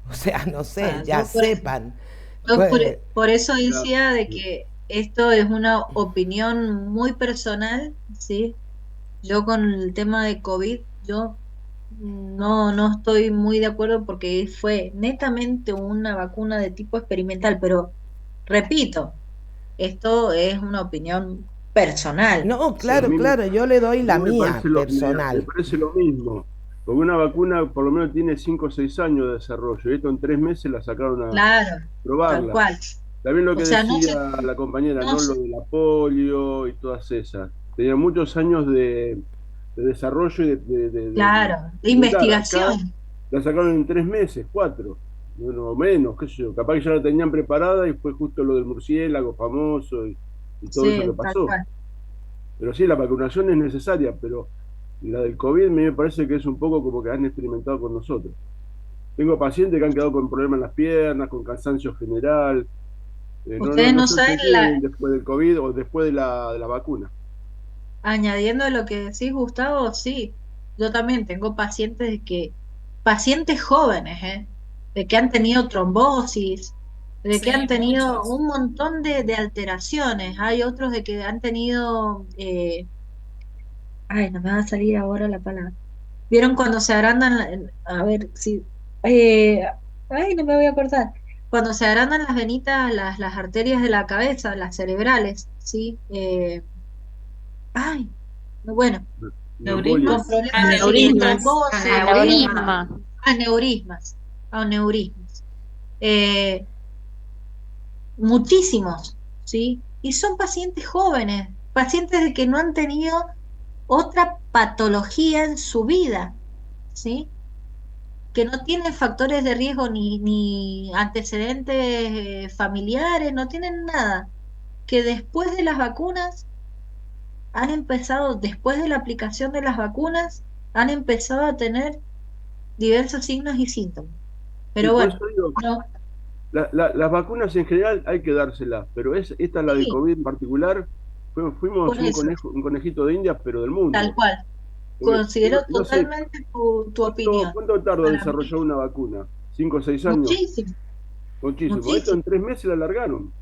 O sea, no sé, Ah, ya sepan. yo Pues, por eso Claro. decía de que esto es una opinión muy personal, ¿sí? Yo con el tema de COVID, yo no estoy muy de acuerdo porque fue netamente una vacuna de tipo experimental, pero repito, esto es una opinión personal, no, A ¿sí? claro, mí me, claro, yo le doy a la mí me mía parece me personal. parece lo mismo, porque una vacuna por lo menos tiene 5 o 6 años de desarrollo, y esto en 3 meses la sacaron a Claro, tal probarla. cual. También lo O que sea, no decía se, la compañera, no ¿no? Lo se- de la polio y todas esas. Tenía muchos años de desarrollo y de claro, de experimentar. Acá investigación. la sacaron en 3 meses, 4, bueno, o menos, qué sé yo. Capaz que ya la tenían preparada y fue justo lo del murciélago famoso y todo eso que Sí, tal pasó. cual. Pero sí, la vacunación es necesaria, pero la del COVID me parece que es un poco como que han experimentado con nosotros. Tengo pacientes que han quedado con problemas en las piernas, con cansancio general. Ustedes No no sé saben ustedes qué ven después del COVID o después de de la vacuna. añadiendo lo que decís, Gustavo, sí, yo también tengo pacientes jóvenes, de que han tenido trombosis, de que han Sí, tenido muchos. un montón de alteraciones. Hay otros de que han tenido, ay, no me va a salir ahora la palabra. ¿Vieron cuando se agrandan, a ver si, eh, ay, no me voy a acordar. Cuando se agrandan las venitas, las arterias de la cabeza, las cerebrales, ¿sí? Ay, bueno, Una embolia. con ¿Neurismas? problemas de Aneurismas. trombosis, Aneurisma. Aneurisma. aneurismas, aneurismas. Eh, muchísimos, ¿sí? Y son pacientes jóvenes, pacientes de que no han tenido otra patología en su vida, ¿sí? que no tienen factores de riesgo ni antecedentes familiares, no tienen nada, que después de las vacunas han empezado, después de la aplicación de las vacunas, han empezado a tener diversos signos y síntomas. Y Pero por bueno, eso digo, no, las vacunas en general hay que dárselas, pero esta, la del sí, COVID en particular, fuimos por eso, un conejito de India, pero del tal mundo. cual. Porque Considero no sé, totalmente tu opinión. ¿cuánto tarda en Para mí, desarrollar una vacuna? ¿5 o 6 años? muchísimo, Muchísimo. Esto muchísimo. en 3 meses la alargaron.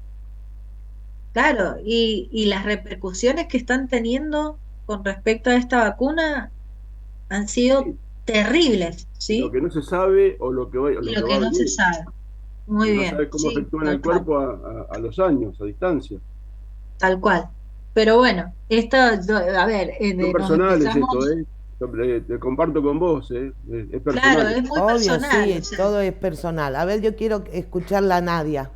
Claro, y las repercusiones que están teniendo con respecto a esta vacuna han sido Sí, terribles, y lo ¿sí? que no se sabe o o Y lo lo que que va a no se venir, sabe. Muy porque no bien, sabe cómo sí, efectúa en el tal cual, cuerpo a los años, a distancia. tal cual. Pero bueno, esto, a ver, Son nos personales empezamos, esto, ¿eh? Te comparto con vos, ¿eh? Es claro, personal. es muy Obvio, personal, o sí, sea, todo es personal. A ver, yo quiero escucharla a Nadia,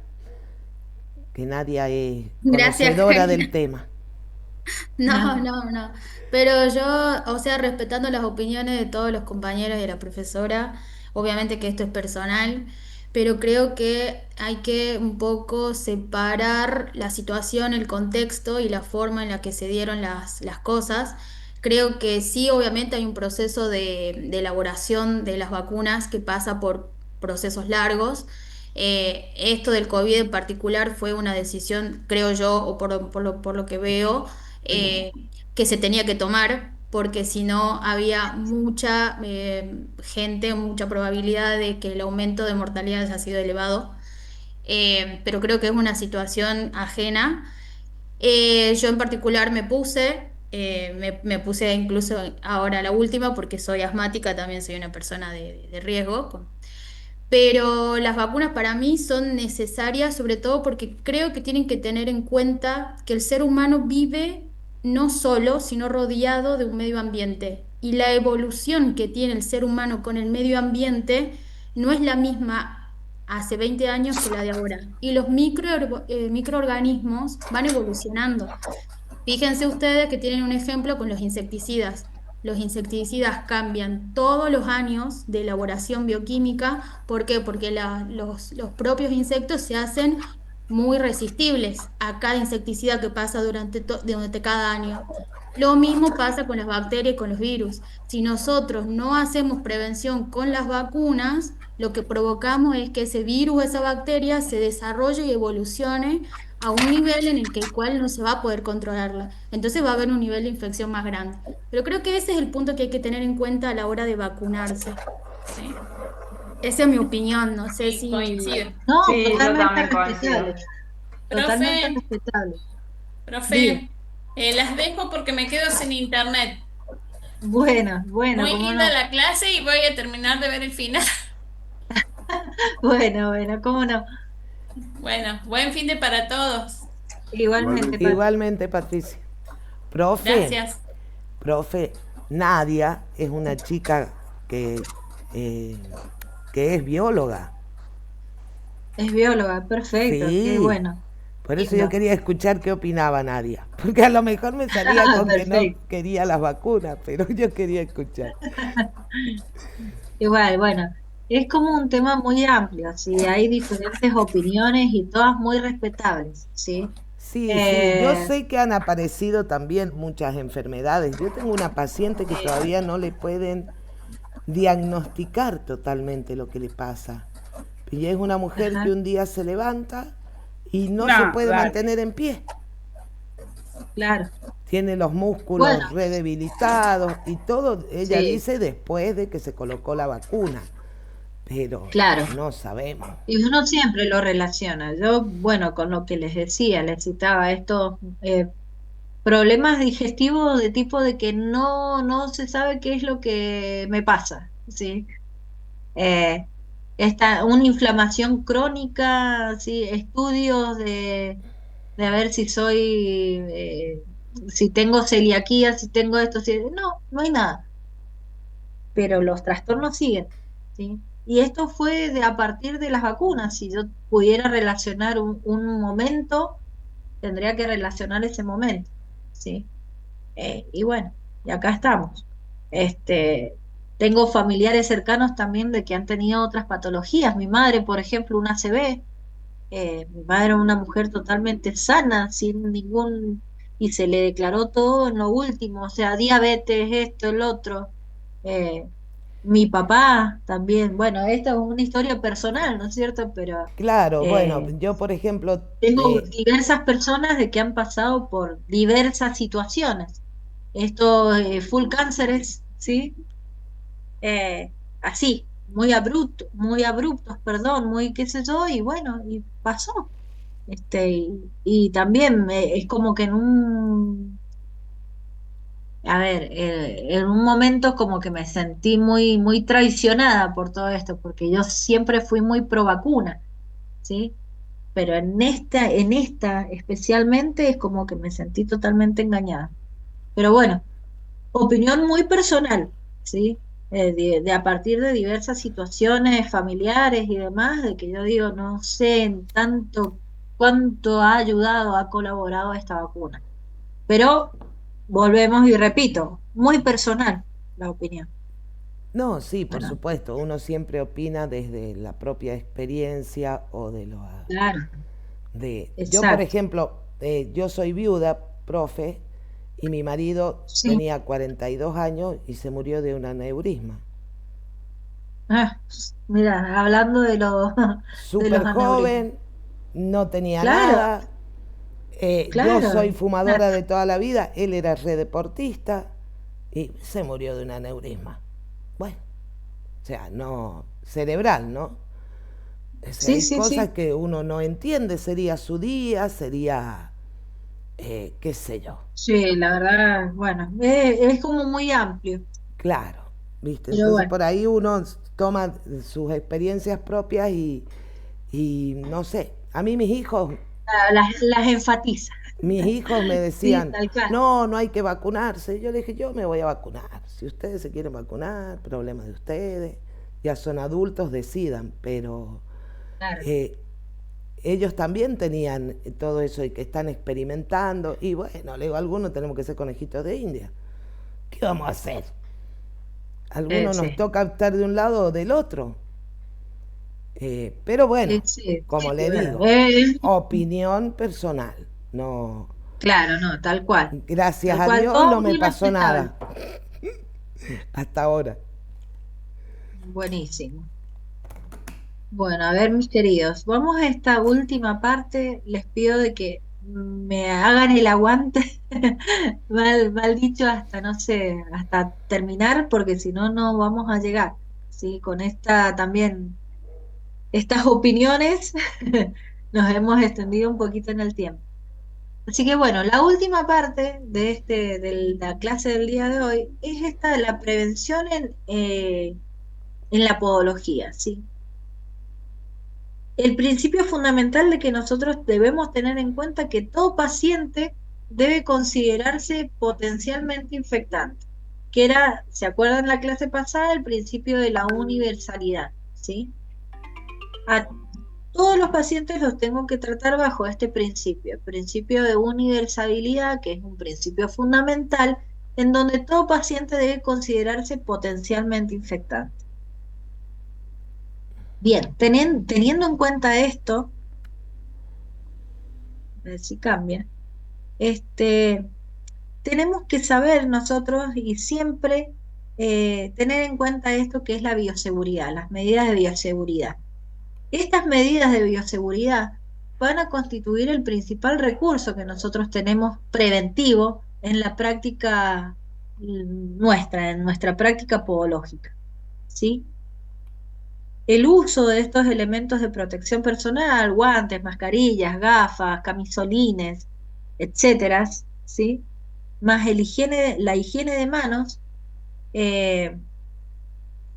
que Nadia es Gracias, conocedora del Karina. tema. No, no, no. Pero yo, o sea, respetando las opiniones de todos los compañeros y de la profesora, obviamente que esto es personal, pero creo que hay que un poco separar la situación, el contexto y la forma en la que se dieron las cosas. Creo que sí, obviamente hay un proceso de elaboración de las vacunas que pasa por procesos largos. Esto del COVID en particular fue una decisión, creo yo, o por lo que veo que se tenía que tomar, porque si no había mucha gente, mucha probabilidad de que el aumento de mortalidad haya sido elevado. Pero creo que es una situación ajena. Yo en particular me puse incluso ahora la última porque soy asmática, también soy una persona de riesgo, pero las vacunas para mí son necesarias, sobre todo porque creo que tienen que tener en cuenta que el ser humano vive no solo, sino rodeado de un medio ambiente. Y la evolución que tiene el ser humano con el medio ambiente no es la misma hace 20 años que la de ahora. Y los microorganismos van evolucionando. Fíjense ustedes que tienen un ejemplo con los insecticidas. Los insecticidas cambian todos los años de elaboración bioquímica. ¿Por qué? Porque los propios insectos se hacen muy resistibles a cada insecticida que pasa durante cada año. Lo mismo pasa con las bacterias y con los virus. Si nosotros no hacemos prevención con las vacunas, lo que provocamos es que ese virus, esa bacteria, se desarrolle y evolucione a un nivel en el que el cual no se va a poder controlarla. Entonces va a haber un nivel de infección más grande. Pero creo que ese es el punto que hay que tener en cuenta a la hora de vacunarse. ¿Sí? Esa es mi opinión, no sé Sí, si... coincido. no, Sí, yo totalmente también coincido. respetable, totalmente Profe, respetable. Diga, profe, las dejo porque me quedo sin internet. bueno, bueno, Muy cómo linda no, la clase y voy a terminar de ver el final. bueno, bueno, cómo no. Bueno, buen fin de para todos. Igualmente, Igualmente. Pati. Igualmente, Patricia. Profe, Gracias. profe, Nadia es una chica eh, que es bióloga. Es bióloga, perfecto, qué Sí, bueno, por eso yo lindo. quería escuchar qué opinaba Nadia. Porque a lo mejor me salía con que no Perfecto. quería las vacunas, pero yo quería escuchar. Igual, bueno, es como un tema muy amplio, ¿sí? Hay diferentes opiniones y todas muy respetables, ¿sí? Sí, sí, yo Eh, sé que han aparecido también muchas enfermedades. Yo tengo una paciente que todavía no le pueden diagnosticar totalmente lo que le pasa. Y es una mujer ajá, que un día se levanta y no se No, puede dale. mantener en pie. claro. Tiene los Bueno, músculos redebilitados y todo, ella sí, dice, después de que se colocó la vacuna. Pero claro. no sabemos. Y uno siempre lo relaciona. Yo, bueno, con lo que les decía, les citaba estos problemas digestivos de tipo de que no se sabe qué es lo que me pasa, ¿sí? Eh, una inflamación crónica, ¿sí? Estudios de a ver si si tengo celiaquía, si tengo esto, si, no, no hay nada, pero los trastornos siguen, ¿sí? Y esto fue a partir de las vacunas. Si yo pudiera relacionar un momento, tendría que relacionar ese momento, ¿sí? Y bueno, y acá estamos. Este, Tengo familiares cercanos también de que han tenido otras patologías. Mi madre, por ejemplo, un ACV. Mi madre era una mujer totalmente sana, sin ningún... Y se le declaró todo en lo último, o sea, diabetes, esto, el otro. Eh, Mi papá también. Bueno, esta es una historia personal, ¿no es cierto? Pero Claro, bueno, eh, yo por ejemplo, tengo diversas personas de que han pasado por diversas situaciones. Estos full cánceres, ¿sí? Así, muy abruptos, perdón, muy qué sé yo, y bueno, y pasó. Y también es como que a ver, en un momento como que me sentí muy traicionada por todo esto, porque yo siempre fui muy pro vacuna, ¿sí? Pero en esta especialmente es como que me sentí totalmente engañada. Pero bueno, opinión muy personal, ¿sí? De a partir de diversas situaciones familiares y demás, de que yo digo, no sé en tanto cuánto ha ayudado, ha colaborado esta vacuna. Pero volvemos y repito, muy personal la opinión. no, sí, por Bueno, supuesto, uno siempre opina desde la propia experiencia o de lo... claro, Yo, por exacto. ejemplo, yo soy viuda, profe, y mi marido Sí. tenía 42 años y se murió de un aneurisma. Ah, mira, hablando de Súper los aneurismas. joven, no tenía Claro, nada. Yo claro. soy fumadora de toda la vida, él era redeportista y se murió de un aneurisma. Bueno, o sea, no cerebral, ¿no? O sea, Sí, hay sí, cosas sí. que uno no entiende, sería su día, sería, qué sé yo. Sí, la verdad, bueno, es como muy amplio, Claro, ¿viste? pero Entonces bueno, por ahí uno toma sus experiencias propias y no sé, a mí las enfatiza. mis hijos me Sí, decían, tal cual. no, no hay que vacunarse. Yo le dije, yo me voy a vacunar. Si ustedes se quieren vacunar, problema de ustedes. Ya son adultos, decidan, pero Claro. eh, ellos también tenían todo eso y que están experimentando. Y bueno, le digo, algunos tenemos que ser conejitos de India. ¿Qué vamos a hacer? Algunos nos Sí, toca estar de un lado o del otro. Pero sí, bueno, sí, como sí, le bueno, digo, opinión personal. No, claro, no, gracias tal a cual, Dios todo no me muy pasó respetable. nada hasta ahora. Buenísimo. Bueno, a ver, mis queridos, vamos a esta última parte. Les pido de que me hagan el aguante, mal dicho, hasta no sé, hasta terminar, porque si no, no vamos a llegar. Sí, con esta también, estas opiniones nos hemos extendido un poquito en el tiempo. Así que bueno, la última parte de la clase del día de hoy es esta de la prevención en la podología, ¿sí? El principio fundamental de que nosotros debemos tener en cuenta que todo paciente debe considerarse potencialmente infectante, que era, ¿se acuerdan en la clase pasada? El principio de la universalidad, ¿sí? A todos los pacientes los tengo que tratar bajo este principio, el principio de universalidad, que es un principio fundamental, en donde todo paciente debe considerarse potencialmente infectante. Bien, teniendo en cuenta esto, a ver si cambia. Este, Tenemos que saber nosotros y siempre tener en cuenta esto que es la bioseguridad, las medidas de bioseguridad. Estas medidas de bioseguridad van a constituir el principal recurso que nosotros tenemos preventivo en la práctica nuestra, en nuestra práctica podológica, ¿sí? El uso de estos elementos de protección personal, guantes, mascarillas, gafas, camisolines, etcétera, ¿sí? Más la higiene de manos. eh,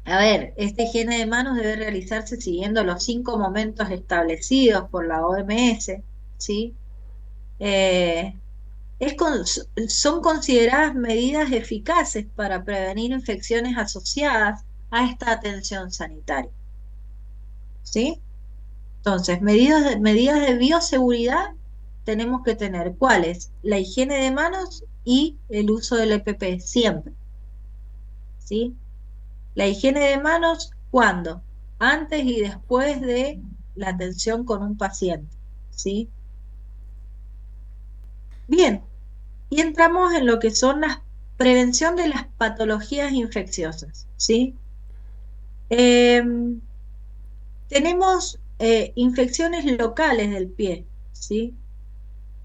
a ver, esta higiene de manos debe realizarse siguiendo los 5 momentos establecidos por la OMS, ¿sí? Eh, son consideradas medidas eficaces para prevenir infecciones asociadas a esta atención sanitaria, ¿sí? Entonces, medidas de bioseguridad tenemos que tener. ¿Cuáles? La higiene de manos y el uso del EPP, siempre, ¿sí? La higiene de manos, ¿cuándo? Antes y después de la atención con un paciente, ¿sí? Bien, y entramos en lo que son la prevención de las patologías infecciosas, ¿sí? Tenemos infecciones locales del pie, ¿sí?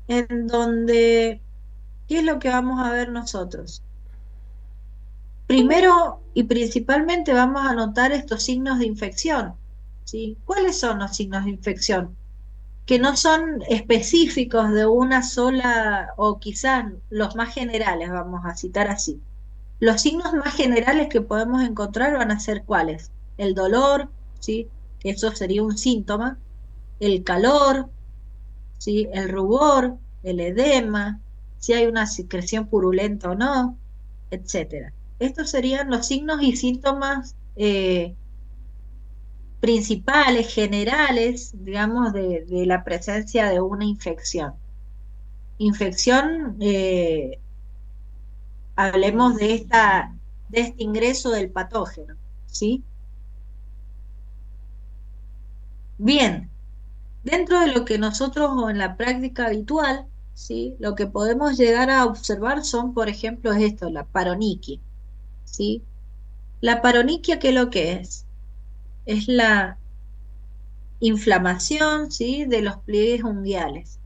En donde, ¿qué es lo que vamos a ver nosotros? Primero y principalmente vamos a notar estos signos de infección, ¿sí? ¿Cuáles son los signos de infección? Que no son específicos de una sola, o quizás los más generales, vamos a citar así. Los signos más generales que podemos encontrar van a ser ¿cuáles? El dolor, ¿sí? Que eso sería un síntoma, el calor, ¿sí? El rubor, el edema, si hay una secreción purulenta o no, etcétera. Estos serían los signos y síntomas principales, generales, digamos, de la presencia de una infección. Infección, hablemos de este ingreso del patógeno, ¿sí? Bien, dentro de lo que nosotros o en la práctica habitual, ¿sí? Lo que podemos llegar a observar son, por ejemplo, esto, la paroniquia, ¿sí? La paroniquia, ¿qué es lo que es? Es la inflamación, ¿sí? De los pliegues unguiales.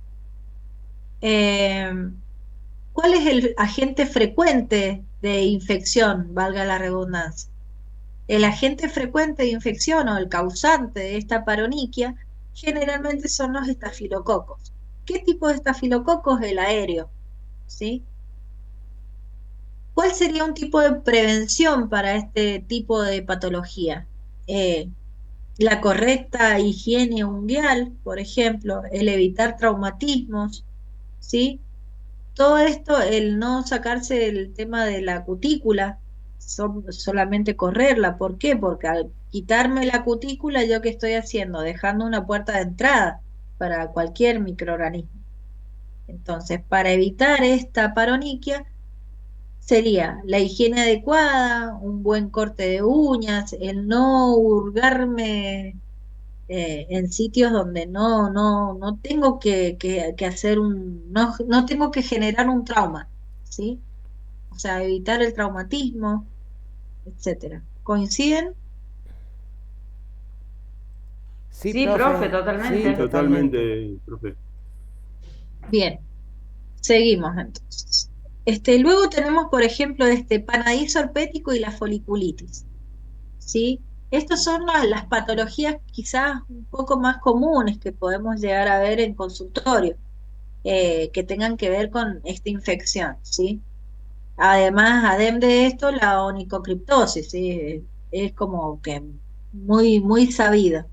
¿Cuál es el agente frecuente de infección, valga la redundancia? El agente frecuente de infección o el causante de esta paroniquia generalmente son los estafilococos. ¿Qué tipo de estafilococos? El aéreo, ¿sí? ¿Cuál sería un tipo de prevención para este tipo de patología? La correcta higiene unguial, por ejemplo, el evitar traumatismos, ¿sí? Todo esto, el no sacarse el tema de la cutícula, solamente correrla. ¿Por qué? Porque al quitarme la cutícula, ¿yo qué estoy haciendo? Dejando una puerta de entrada para cualquier microorganismo. Entonces, para evitar esta paroniquia, sería la higiene adecuada, un buen corte de uñas, el no hurgarme en sitios donde no tengo que hacer no tengo que generar un trauma, ¿sí? O sea, evitar el traumatismo, etcétera. ¿Coinciden? Sí, Sí, profe. profe, Sí, totalmente. Totalmente, profe. Bien, seguimos entonces. Luego tenemos, por ejemplo, panadizo herpético y la foliculitis, ¿sí? Estas son las patologías quizás un poco más comunes que podemos llegar a ver en consultorio, que tengan que ver con esta infección, ¿sí? Además, adem de esto, la onicocriptosis, ¿sí? Es como que muy, muy sabida,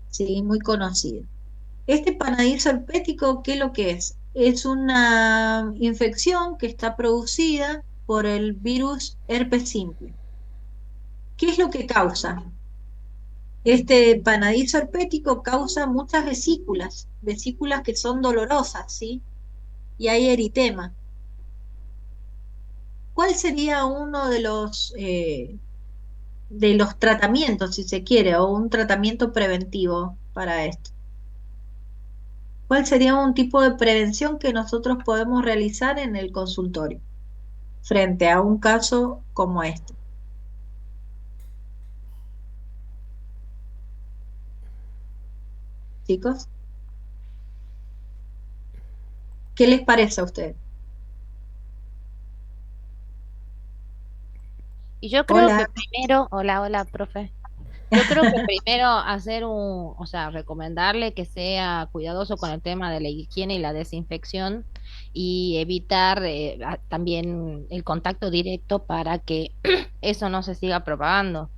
¿sí? Muy conocida. Este panadizo herpético, ¿qué es lo que es? Es una infección que está producida por el virus herpes simple. ¿Qué es lo que causa? Este panadizo herpético causa muchas vesículas que son dolorosas, ¿sí? Y hay eritema. ¿Cuál sería uno de los tratamientos, si se quiere, o un tratamiento preventivo para esto? ¿Cuál sería un tipo de prevención que nosotros podemos realizar en el consultorio frente a un caso como este? Chicos, ¿qué les parece a ustedes? Y yo creo que Hola. primero, hola, profe. Yo creo que primero hacer o sea, recomendarle que sea cuidadoso con el tema de la higiene y la desinfección y evitar también el contacto directo para que eso no se siga propagando.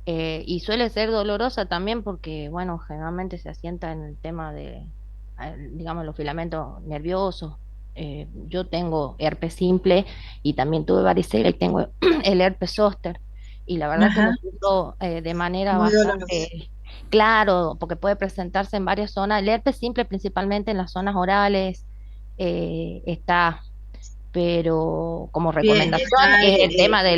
Y suele ser dolorosa también porque, bueno, generalmente se asienta en el tema de, digamos, los filamentos nerviosos. Yo tengo herpes simple y también tuve varicela y tengo el herpes zóster. Y la verdad que lo Ajá, sufro de manera muy doloroso. bastante claro, porque puede presentarse en varias zonas. El herpes simple principalmente en las zonas orales está, pero como Bien, recomendación está es el tema de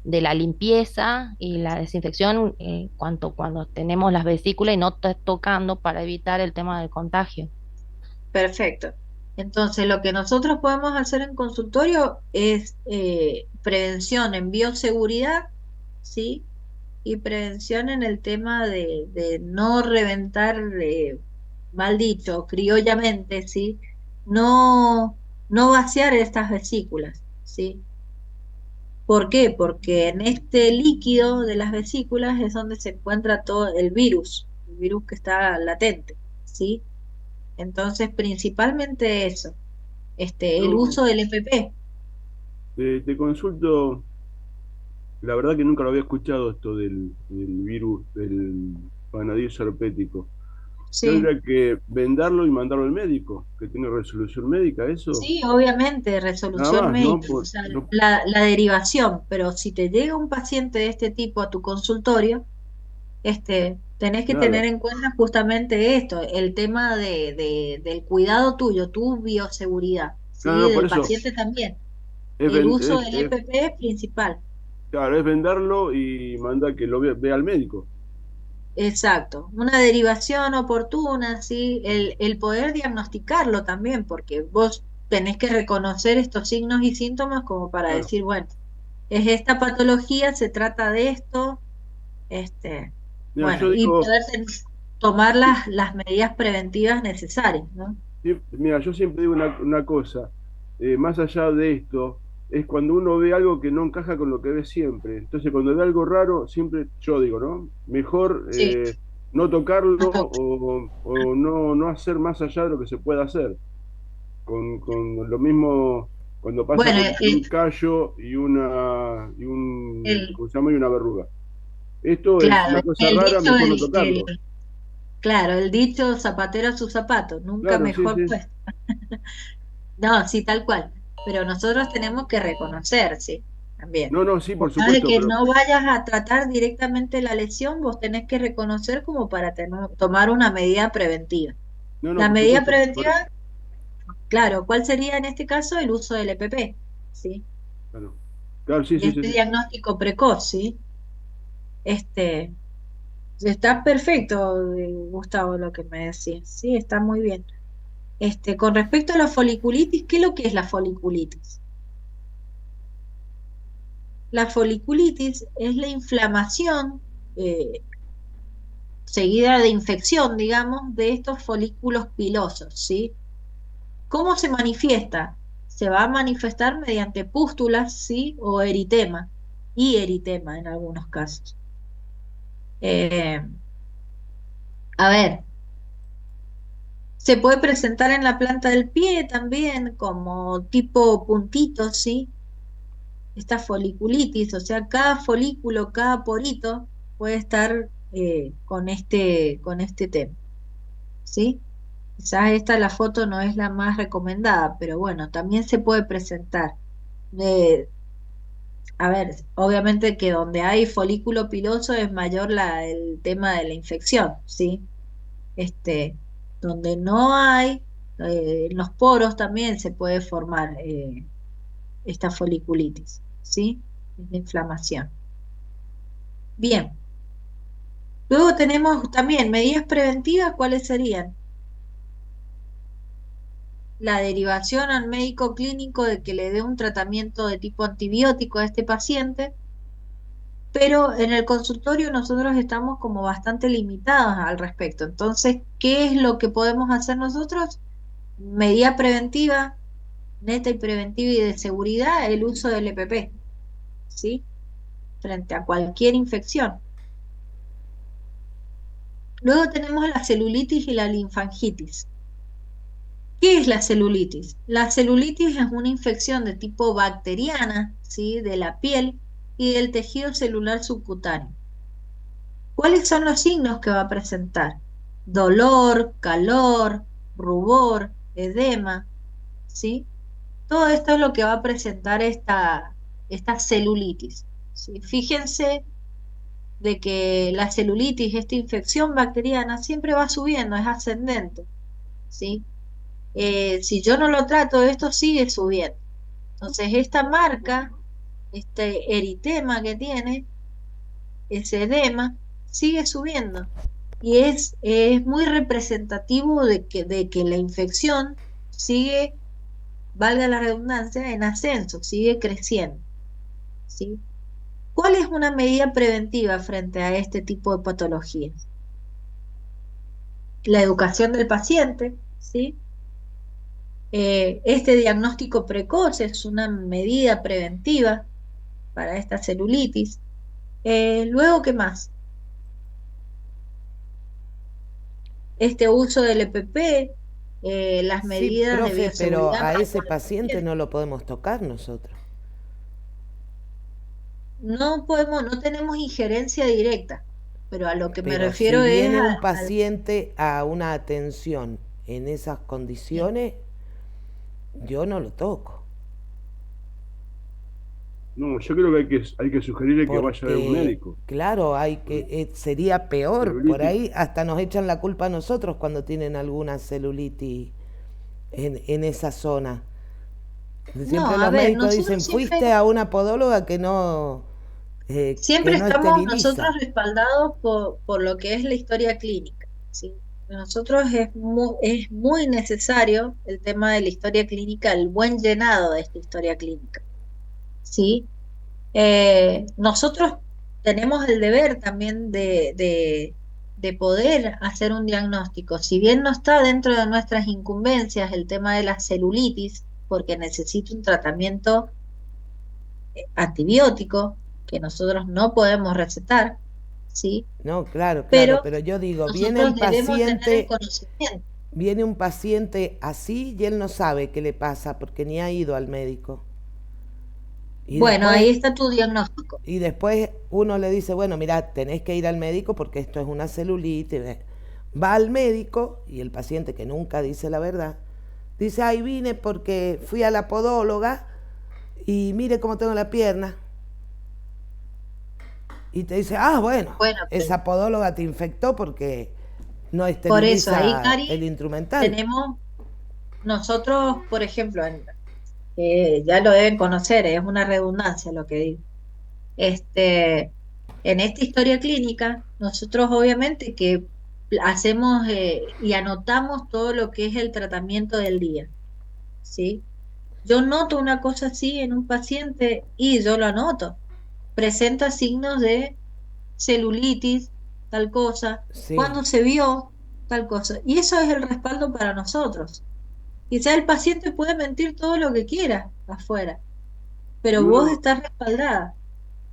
de la limpieza y la desinfección cuando tenemos las vesículas y no tocando para evitar el tema del contagio. Perfecto. Entonces, lo que nosotros podemos hacer en consultorio es prevención en bioseguridad, ¿sí? Y prevención en el tema de no reventar, mal dicho, criollamente, ¿sí? No, no vaciar estas vesículas, ¿sí? ¿Por qué? Porque en este líquido de las vesículas es donde se encuentra todo el virus que está latente, ¿sí? Entonces, principalmente eso, el No, uso del EPP. te consulto, la verdad que nunca lo había escuchado esto del virus, del panadillo herpético. Sí, ¿Tendría que vendarlo y mandarlo al médico? ¿Que tiene resolución médica eso? sí, obviamente, Nada resolución más, ¿no? médica, o sea, No, la derivación, pero si te llega un paciente de este tipo a tu consultorio, tenés que tener nada. en cuenta justamente esto, el tema del cuidado tuyo, tu bioseguridad, No, ¿sí? no, por Del eso. paciente también. Es, El ven- uso del EPP es principal. claro, es vendarlo y mandar que lo vea al médico. Exacto, una derivación oportuna, ¿sí? El poder diagnosticarlo también, porque vos tenés que reconocer estos signos y síntomas como para Claro. decir, bueno, es esta patología, se trata de esto, Mira, bueno, yo y digo, poder tomar las medidas preventivas necesarias, ¿no? mira, yo siempre digo una cosa, más allá de esto, es cuando uno ve algo que no encaja con lo que ve siempre. Entonces, cuando ve algo raro, siempre yo digo, ¿no? Mejor Sí, no tocarlo no, o no hacer más allá de lo que se puede hacer. Con lo mismo cuando pasa bueno, con un callo y el- ¿cómo se llama? Y una verruga. Esto es claro, una cosa el rara, dicho, mejor no tocarlo. claro, el dicho zapatero a sus zapatos, nunca Claro, sí, mejor sí. puesto. No, sí, tal cual. Pero nosotros tenemos que reconocer, sí, también. No, no, sí, Por por más de supuesto, que pero no vayas a tratar directamente la lesión, vos tenés que reconocer como para tomar una medida preventiva. no, no, La por medida supuesto. preventiva, claro, ¿cuál sería en este caso? El uso del EPP, ¿sí? Claro, claro, sí, Y sí, sí, este sí. diagnóstico precoz, ¿sí? Este, está perfecto, Gustavo, lo que me decías, sí, está muy bien. Con respecto a la foliculitis, ¿qué es lo que es la foliculitis? La foliculitis es la inflamación eh, seguida de infección, digamos, de estos folículos pilosos, ¿sí? ¿Cómo se manifiesta? Se va a manifestar mediante pústulas, ¿sí? O eritema, y eritema en algunos casos. Eh, a ver, se puede presentar en la planta del pie también como tipo puntitos, ¿sí? Esta foliculitis, o sea, cada folículo, cada porito puede estar con este tema, ¿sí? Quizás esta la foto no es la más recomendada, pero bueno, también se puede presentar. Eh, a ver, obviamente que donde hay folículo piloso es mayor el tema de la infección, ¿sí? Este, donde no hay, en los poros también se puede formar esta foliculitis, ¿sí? Es la inflamación. Bien, luego tenemos también medidas preventivas, ¿cuáles serían? La derivación al médico clínico de que le dé un tratamiento de tipo antibiótico a este paciente, pero en el consultorio nosotros estamos como bastante limitados al respecto. Entonces, ¿qué es lo que podemos hacer nosotros? Medida preventiva, neta y preventiva y de seguridad, el uso del EPP, ¿sí? Frente a cualquier infección. Luego tenemos la celulitis y la linfangitis. ¿Qué es la celulitis? La celulitis es una infección de tipo bacteriana, ¿sí? De la piel y del tejido celular subcutáneo. ¿Cuáles son los signos que va a presentar? Dolor, calor, rubor, edema, ¿sí? Todo esto es lo que va a presentar esta celulitis, ¿sí? Fíjense de que la celulitis, esta infección bacteriana, siempre va subiendo, es ascendente, ¿sí? Si yo no lo trato, esto sigue subiendo. Entonces, esta marca este eritema que tiene, ese edema, sigue subiendo. Y es muy representativo de que la infección sigue, valga la redundancia, en ascenso, sigue creciendo, ¿sí? ¿Cuál es una medida preventiva frente a este tipo de patologías? La educación del paciente, ¿sí? Este diagnóstico precoz es una medida preventiva para esta celulitis. Luego, ¿qué más? Este uso del EPP, las Sí, medidas de profe, pero bioseguridad. a ese paciente no lo podemos tocar nosotros. No podemos, no tenemos injerencia directa, pero a lo que me Pero refiero si es viene un al... paciente a una atención en esas condiciones, yo no lo toco. No, yo creo que hay que sugerirle que vaya a ver un Porque, médico. claro, sería peor. Por Celulitis. ahí hasta nos echan la culpa a nosotros cuando tienen alguna celulitis en esa zona. Siempre No, a los ver, médicos dicen, nosotros siempre, fuiste a una podóloga que no siempre estamos nosotros esteriliza. respaldados por lo que es la historia clínica, ¿sí? Nosotros es muy necesario el tema de la historia clínica, el buen llenado de esta historia clínica, ¿sí? Nosotros tenemos el deber también de poder hacer un diagnóstico. Si bien no está dentro de nuestras incumbencias el tema de la celulitis, porque necesita un tratamiento antibiótico que nosotros no podemos recetar, ¿sí? No, claro, Pero pero yo digo, viene el nosotros debemos tener el paciente, conocimiento. viene un paciente así y él no sabe qué le pasa porque ni ha ido al médico. Y Bueno, después, ahí está tu diagnóstico. y después uno le dice, bueno, mira, tenés que ir al médico porque esto es una celulitis. Va al médico y el paciente que nunca dice la verdad, dice, ay, vine porque fui a la podóloga y mire cómo tengo la pierna. Y te dice, bueno, Bueno, esa podóloga te infectó porque no por eso, ahí, esteriliza Cari, el instrumental. tenemos nosotros, por ejemplo, ya lo deben conocer, es una redundancia lo que digo. En esta historia clínica, nosotros obviamente que hacemos y anotamos todo lo que es el tratamiento del día, ¿sí? Yo noto una cosa así en un paciente y yo lo anoto. Presenta signos de celulitis, tal cosa, Sí. cuando se vio, tal cosa. Y eso es el respaldo para nosotros. Quizá el paciente puede mentir todo lo que quiera afuera, pero Y vos uno, estás respaldada.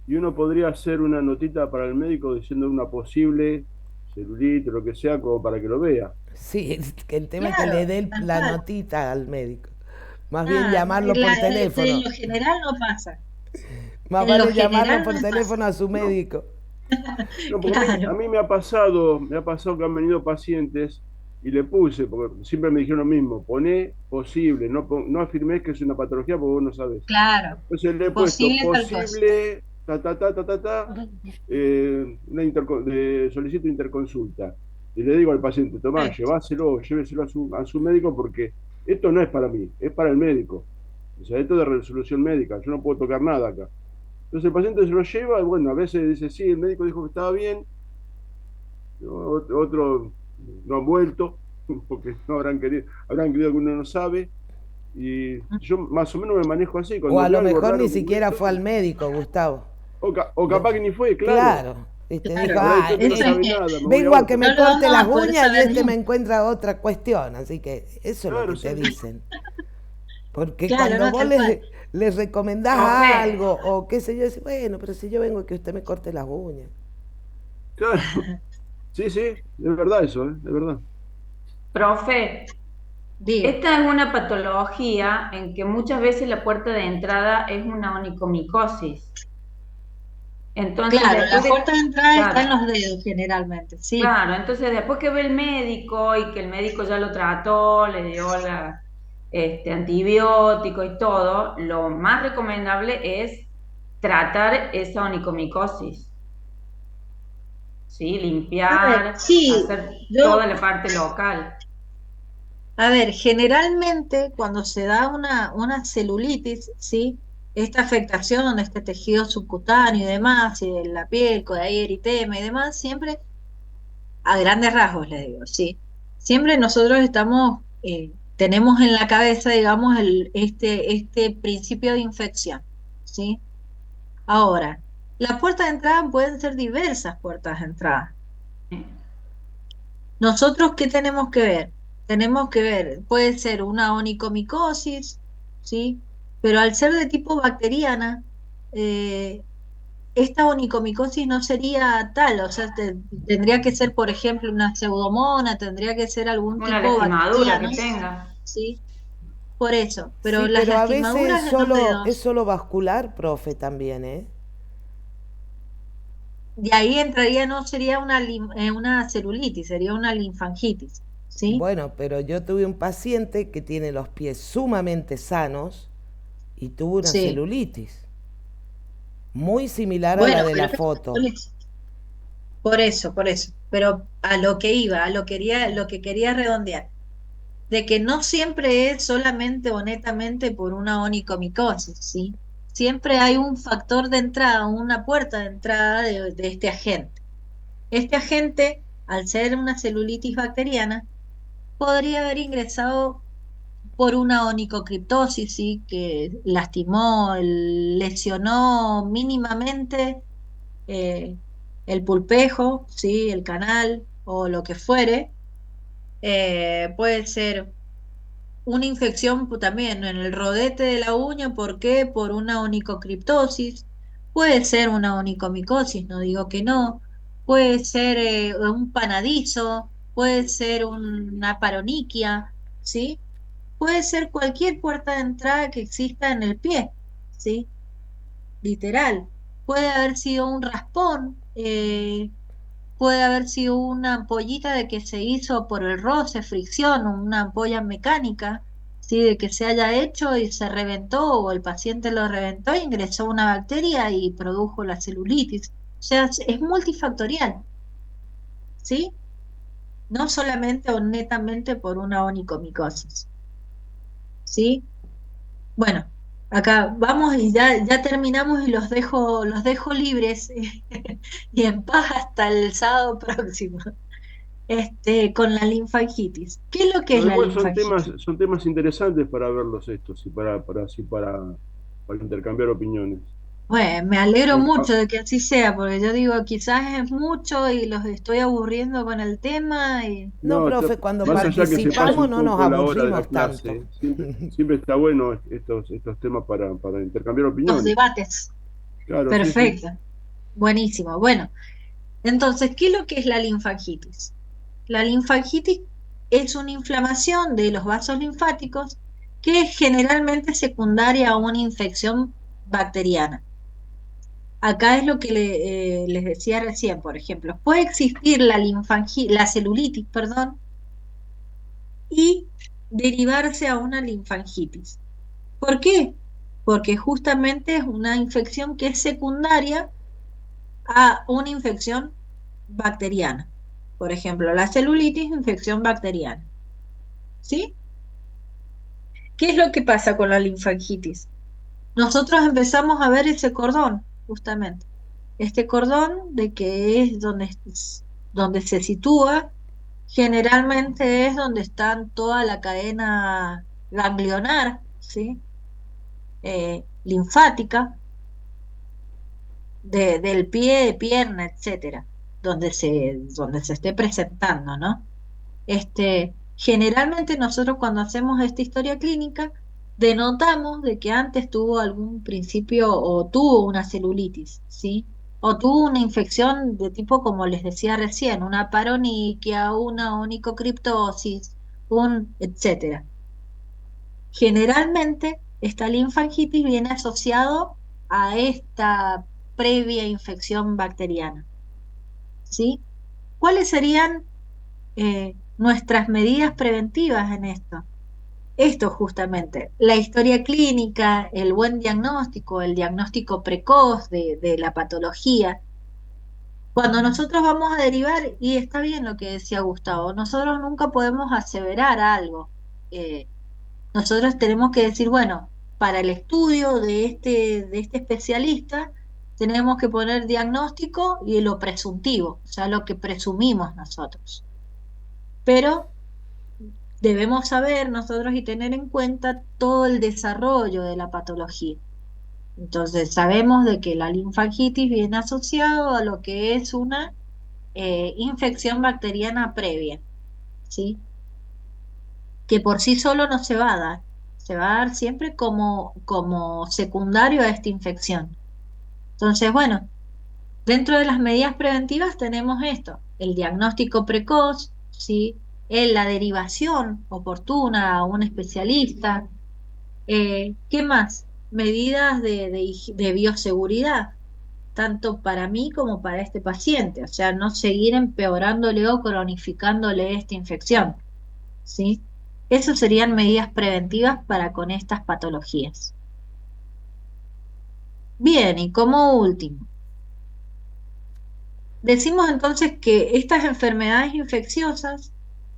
y uno podría hacer una notita para el médico diciendo una posible celulitis, lo que sea, como para que lo vea. Sí, es que el tema es que Claro, le dé tal la cual. notita al médico. Más bien Ah, llamarlo por en teléfono. lo general no pasa. Más En lo vale llamarlo general por no teléfono a su médico. No, porque a Claro. mí me ha pasado que han venido pacientes y le puse, porque siempre me dijeron lo mismo, poné posible, no afirmés que es una patología porque vos no sabés. Claro. Entonces le he puesto Posible tal cosa. posible, solicito interconsulta. Y le digo al paciente, tomá, lléveselo a su médico porque esto no es para mí, es para el médico. O sea, esto es de resolución médica, yo no puedo tocar nada acá. Entonces el paciente se lo lleva, y bueno, a veces dice, sí, el médico dijo que estaba bien, otro no han vuelto, porque no habrán querido que uno no sabe, y yo más o menos me manejo así. O Cuando a veo lo algo mejor raro ni que siquiera encuentro, fue al médico, Gustavo. o capaz que ni fue, claro. Claro. Dijo, Ahora este no Eso sabe es nada, me voy vengo a que otro. me No lo corte vamos las a poder uñas y saber este me nunca. encuentra otra cuestión. Así que eso es lo Claro, que te sí. dicen. Porque Claro, cuando no, vos tal cual. les recomendás Profe. algo o qué sé yo, decís, bueno, pero si yo vengo a que usted me corte las uñas. Claro. Sí, sí, es verdad eso, es verdad. Profe, Diga. esta es una patología en que muchas veces la puerta de entrada es una onicomicosis. Entonces, Claro, la después de, puerta de entrada está en claro, los dedos generalmente, sí. claro, entonces después que ve el médico y que el médico ya lo trató, le dio antibiótico y todo, lo más recomendable es tratar esa onicomicosis, ¿sí? A ver, Limpiar, sí, hacer yo, toda la parte local. a ver, generalmente cuando se da una celulitis, ¿sí? esta afectación donde este tejido subcutáneo y demás, y de la piel, con ahí eritema y demás, siempre, a grandes rasgos les digo, sí. Siempre nosotros tenemos en la cabeza, digamos, este principio de infección, ¿sí? Ahora, las puertas de entrada pueden ser diversas puertas de entrada. Nosotros, ¿qué tenemos que ver? Tenemos que ver, puede ser una onicomicosis, ¿sí? Pero al ser de tipo bacteriana, esta onicomicosis no sería tal, o sea, tendría que ser, por ejemplo, una pseudomona, tendría que ser algún Una tipo lastimadura que bacteriano, tenga. ¿sí? Por eso, pero Sí, las pero a veces lastimaduras de los es dedos, solo vascular, profe, también, ¿eh? de ahí entraría, no sería una celulitis, sería una linfangitis, ¿sí? Bueno, pero yo tuve un paciente que tiene los pies sumamente sanos y tuvo una Sí. celulitis, muy similar a Bueno, la de pero la foto. por eso, pero a lo que iba, lo que quería redondear, de que no siempre es solamente o netamente por una onicomicosis, ¿sí? Siempre hay un factor de entrada, una puerta de entrada de este agente. Este agente, al ser una celulitis bacteriana, podría haber ingresado por una onicocriptosis, ¿sí? Que lastimó, lesionó mínimamente el pulpejo, ¿sí? El canal o lo que fuere. Puede ser una infección también en el rodete de la uña, ¿por qué? Por una onicocriptosis. Puede ser una onicomicosis, no digo que no. Puede ser un panadizo, puede ser una paroniquia, ¿sí? Puede ser cualquier puerta de entrada que exista en el pie, ¿sí? Literal. Puede haber sido un raspón, puede haber sido una ampollita de que se hizo por el roce, fricción, una ampolla mecánica, ¿sí? De que se haya hecho y se reventó o el paciente lo reventó e ingresó una bacteria y produjo la celulitis. O sea, es multifactorial, ¿sí? No solamente o netamente por una onicomicosis, ¿sí? Bueno, acá vamos y ya terminamos y los dejo libres y en paz hasta el sábado próximo. Con la linfangitis. ¿Qué es lo que No, es la igual linfangitis? son temas interesantes para verlos estos y para intercambiar opiniones. Bueno, me alegro Porque, mucho de que así sea, porque yo digo, quizás es mucho y los estoy aburriendo con el tema y No, no, profe, cuando más allá que se pase participamos un no nos poco la hora de la aburrimos tanto. clase, siempre está bueno estos temas para intercambiar los opiniones. debates. Claro, sí, sí. Perfecto, buenísimo. Bueno, entonces, ¿qué es lo que es la linfangitis? La linfangitis es una inflamación de los vasos linfáticos que es generalmente secundaria a una infección bacteriana. Acá es lo que les decía recién, por ejemplo, puede existir la celulitis, perdón, y derivarse a una linfangitis. ¿Por qué? Porque justamente es una infección que es secundaria a una infección bacteriana. Por ejemplo, la celulitis, infección bacteriana. ¿Sí? ¿Qué es lo que pasa con la linfangitis? Nosotros empezamos a ver ese cordón, justamente. Este cordón de que es donde se sitúa, generalmente es donde están toda la cadena ganglionar, ¿sí? Linfática, del pie, pierna, etcétera, donde se esté presentando, ¿no? Generalmente nosotros cuando hacemos esta historia clínica, denotamos de que antes tuvo algún principio o tuvo una celulitis, ¿sí? O tuvo una infección de tipo, como les decía recién, una paroniquia, una onicocriptosis, etcétera. Generalmente, esta linfangitis viene asociado a esta previa infección bacteriana, ¿sí? ¿Cuáles serían nuestras medidas preventivas en esto? Esto justamente, la historia clínica, el buen diagnóstico, el diagnóstico precoz de la patología. Cuando nosotros vamos a derivar, y está bien lo que decía Gustavo, nosotros nunca podemos aseverar algo. Nosotros tenemos que decir, bueno, para el estudio de este especialista, tenemos que poner diagnóstico y lo presuntivo, o sea, lo que presumimos nosotros. Pero debemos saber nosotros y tener en cuenta todo el desarrollo de la patología. Entonces, sabemos de que la linfangitis viene asociado a lo que es una infección bacteriana previa, ¿sí? Que por sí solo no se va a dar, se va a dar siempre como secundario a esta infección. Entonces, bueno, dentro de las medidas preventivas tenemos esto, el diagnóstico precoz, ¿sí? La derivación oportuna a un especialista. ¿Qué más? Medidas de bioseguridad, tanto para mí como para este paciente, o sea, no seguir empeorándole o cronificándole esta infección, ¿sí? Esas serían medidas preventivas para con estas patologías. Bien, y como último, decimos entonces que estas enfermedades infecciosas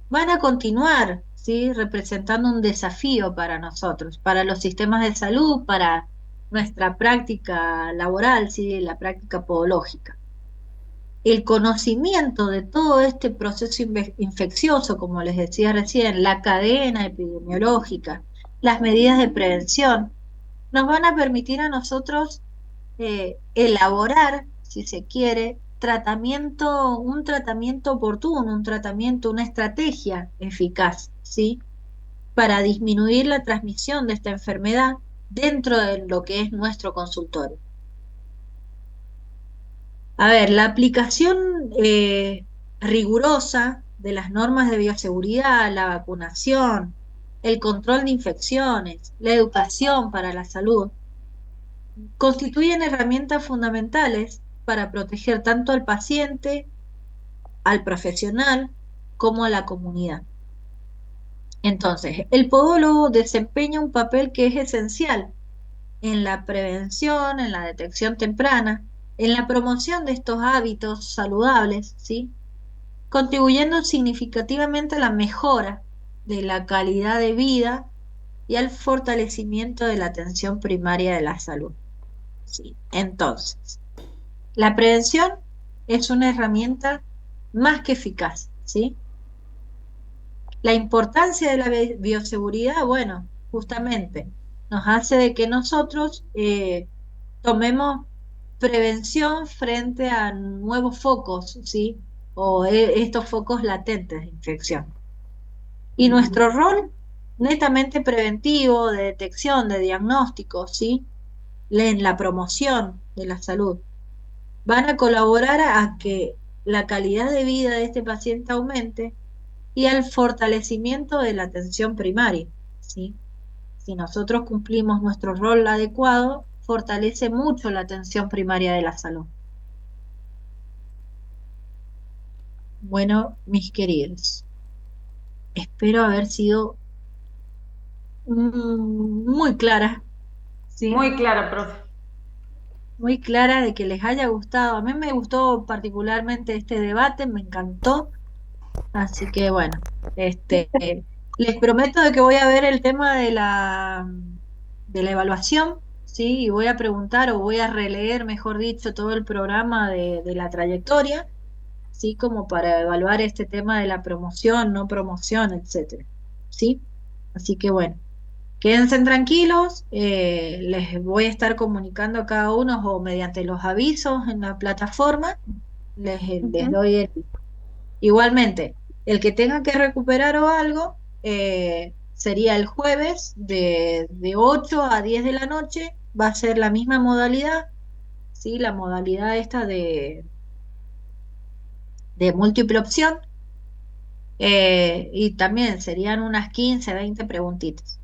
van a continuar, ¿sí? Representando un desafío para nosotros, para los sistemas de salud, para nuestra práctica laboral, ¿sí? La práctica podológica. El conocimiento de todo este proceso infeccioso, como les decía recién, la cadena epidemiológica, las medidas de prevención, nos van a permitir a nosotros elaborar, si se quiere, un tratamiento oportuno, una estrategia eficaz, ¿sí? Para disminuir la transmisión de esta enfermedad dentro de lo que es nuestro consultorio. A ver, la aplicación rigurosa de las normas de bioseguridad, la vacunación, el control de infecciones, la educación para la salud, constituyen herramientas fundamentales para proteger tanto al paciente, al profesional, como a la comunidad. Entonces, el podólogo desempeña un papel que es esencial en la prevención, en la detección temprana, en la promoción de estos hábitos saludables, ¿sí? Contribuyendo significativamente a la mejora de la calidad de vida y al fortalecimiento de la atención primaria de la salud. ¿Sí? Entonces, la prevención es una herramienta más que eficaz, ¿sí? La importancia de la bioseguridad, bueno, justamente nos hace de que nosotros tomemos prevención frente a nuevos focos, ¿sí? O estos focos latentes de infección. Y nuestro rol netamente preventivo, de detección, de diagnóstico, ¿sí? En la promoción de la salud, van a colaborar a que la calidad de vida de este paciente aumente y al fortalecimiento de la atención primaria, ¿sí? Si nosotros cumplimos nuestro rol adecuado, fortalece mucho la atención primaria de la salud. Bueno, mis queridos, espero haber sido muy clara, ¿sí? Muy clara, profe. Muy clara, de que les haya gustado. A mí me gustó particularmente este debate, me encantó. Así que bueno, les prometo de que voy a ver el tema de la evaluación, ¿sí? Y voy a preguntar o voy a releer, mejor dicho, todo el programa de la trayectoria, ¿sí? Como para evaluar este tema de la promoción, no promoción, etcétera, ¿sí? Así que bueno, quédense tranquilos, les voy a estar comunicando a cada uno o mediante los avisos en la plataforma, les doy igualmente. El que tenga que recuperar o algo, sería el jueves de 8 a 10 de la noche, va a ser la misma modalidad, ¿sí? La modalidad esta de múltiple opción, y también serían unas 15, 20 preguntitas,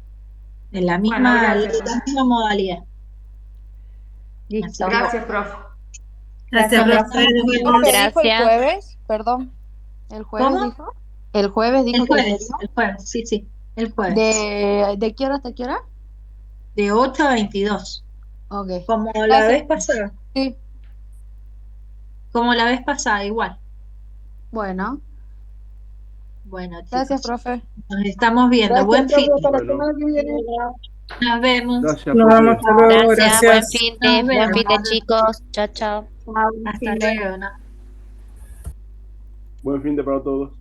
en la Bueno, misma, gracias. la misma modalidad. Listo. Gracias, profe. Gracias, profe. Nos vemos. Gracias. ¿Dijo el jueves? Perdón. ¿El jueves ¿Cómo? dijo? ¿El jueves dijo El que jueves, sería? el jueves, sí, el jueves. ¿De qué hora hasta qué hora? De 8 a 22. Ok. Como la Gracias. vez pasada. Sí. Como la vez pasada, igual. Bueno, Bueno, gracias, chicos, profe. nos estamos viendo. Gracias, Buen fin. profe, hasta la Bueno. semana que viene. Nos vemos. Gracias, Nos profe. vemos, hasta luego, Gracias, buen gracias. fin Nos buen fin de vemos. chicos. Chao, chao. Hasta luego. ¿no? Buen fin de para todos.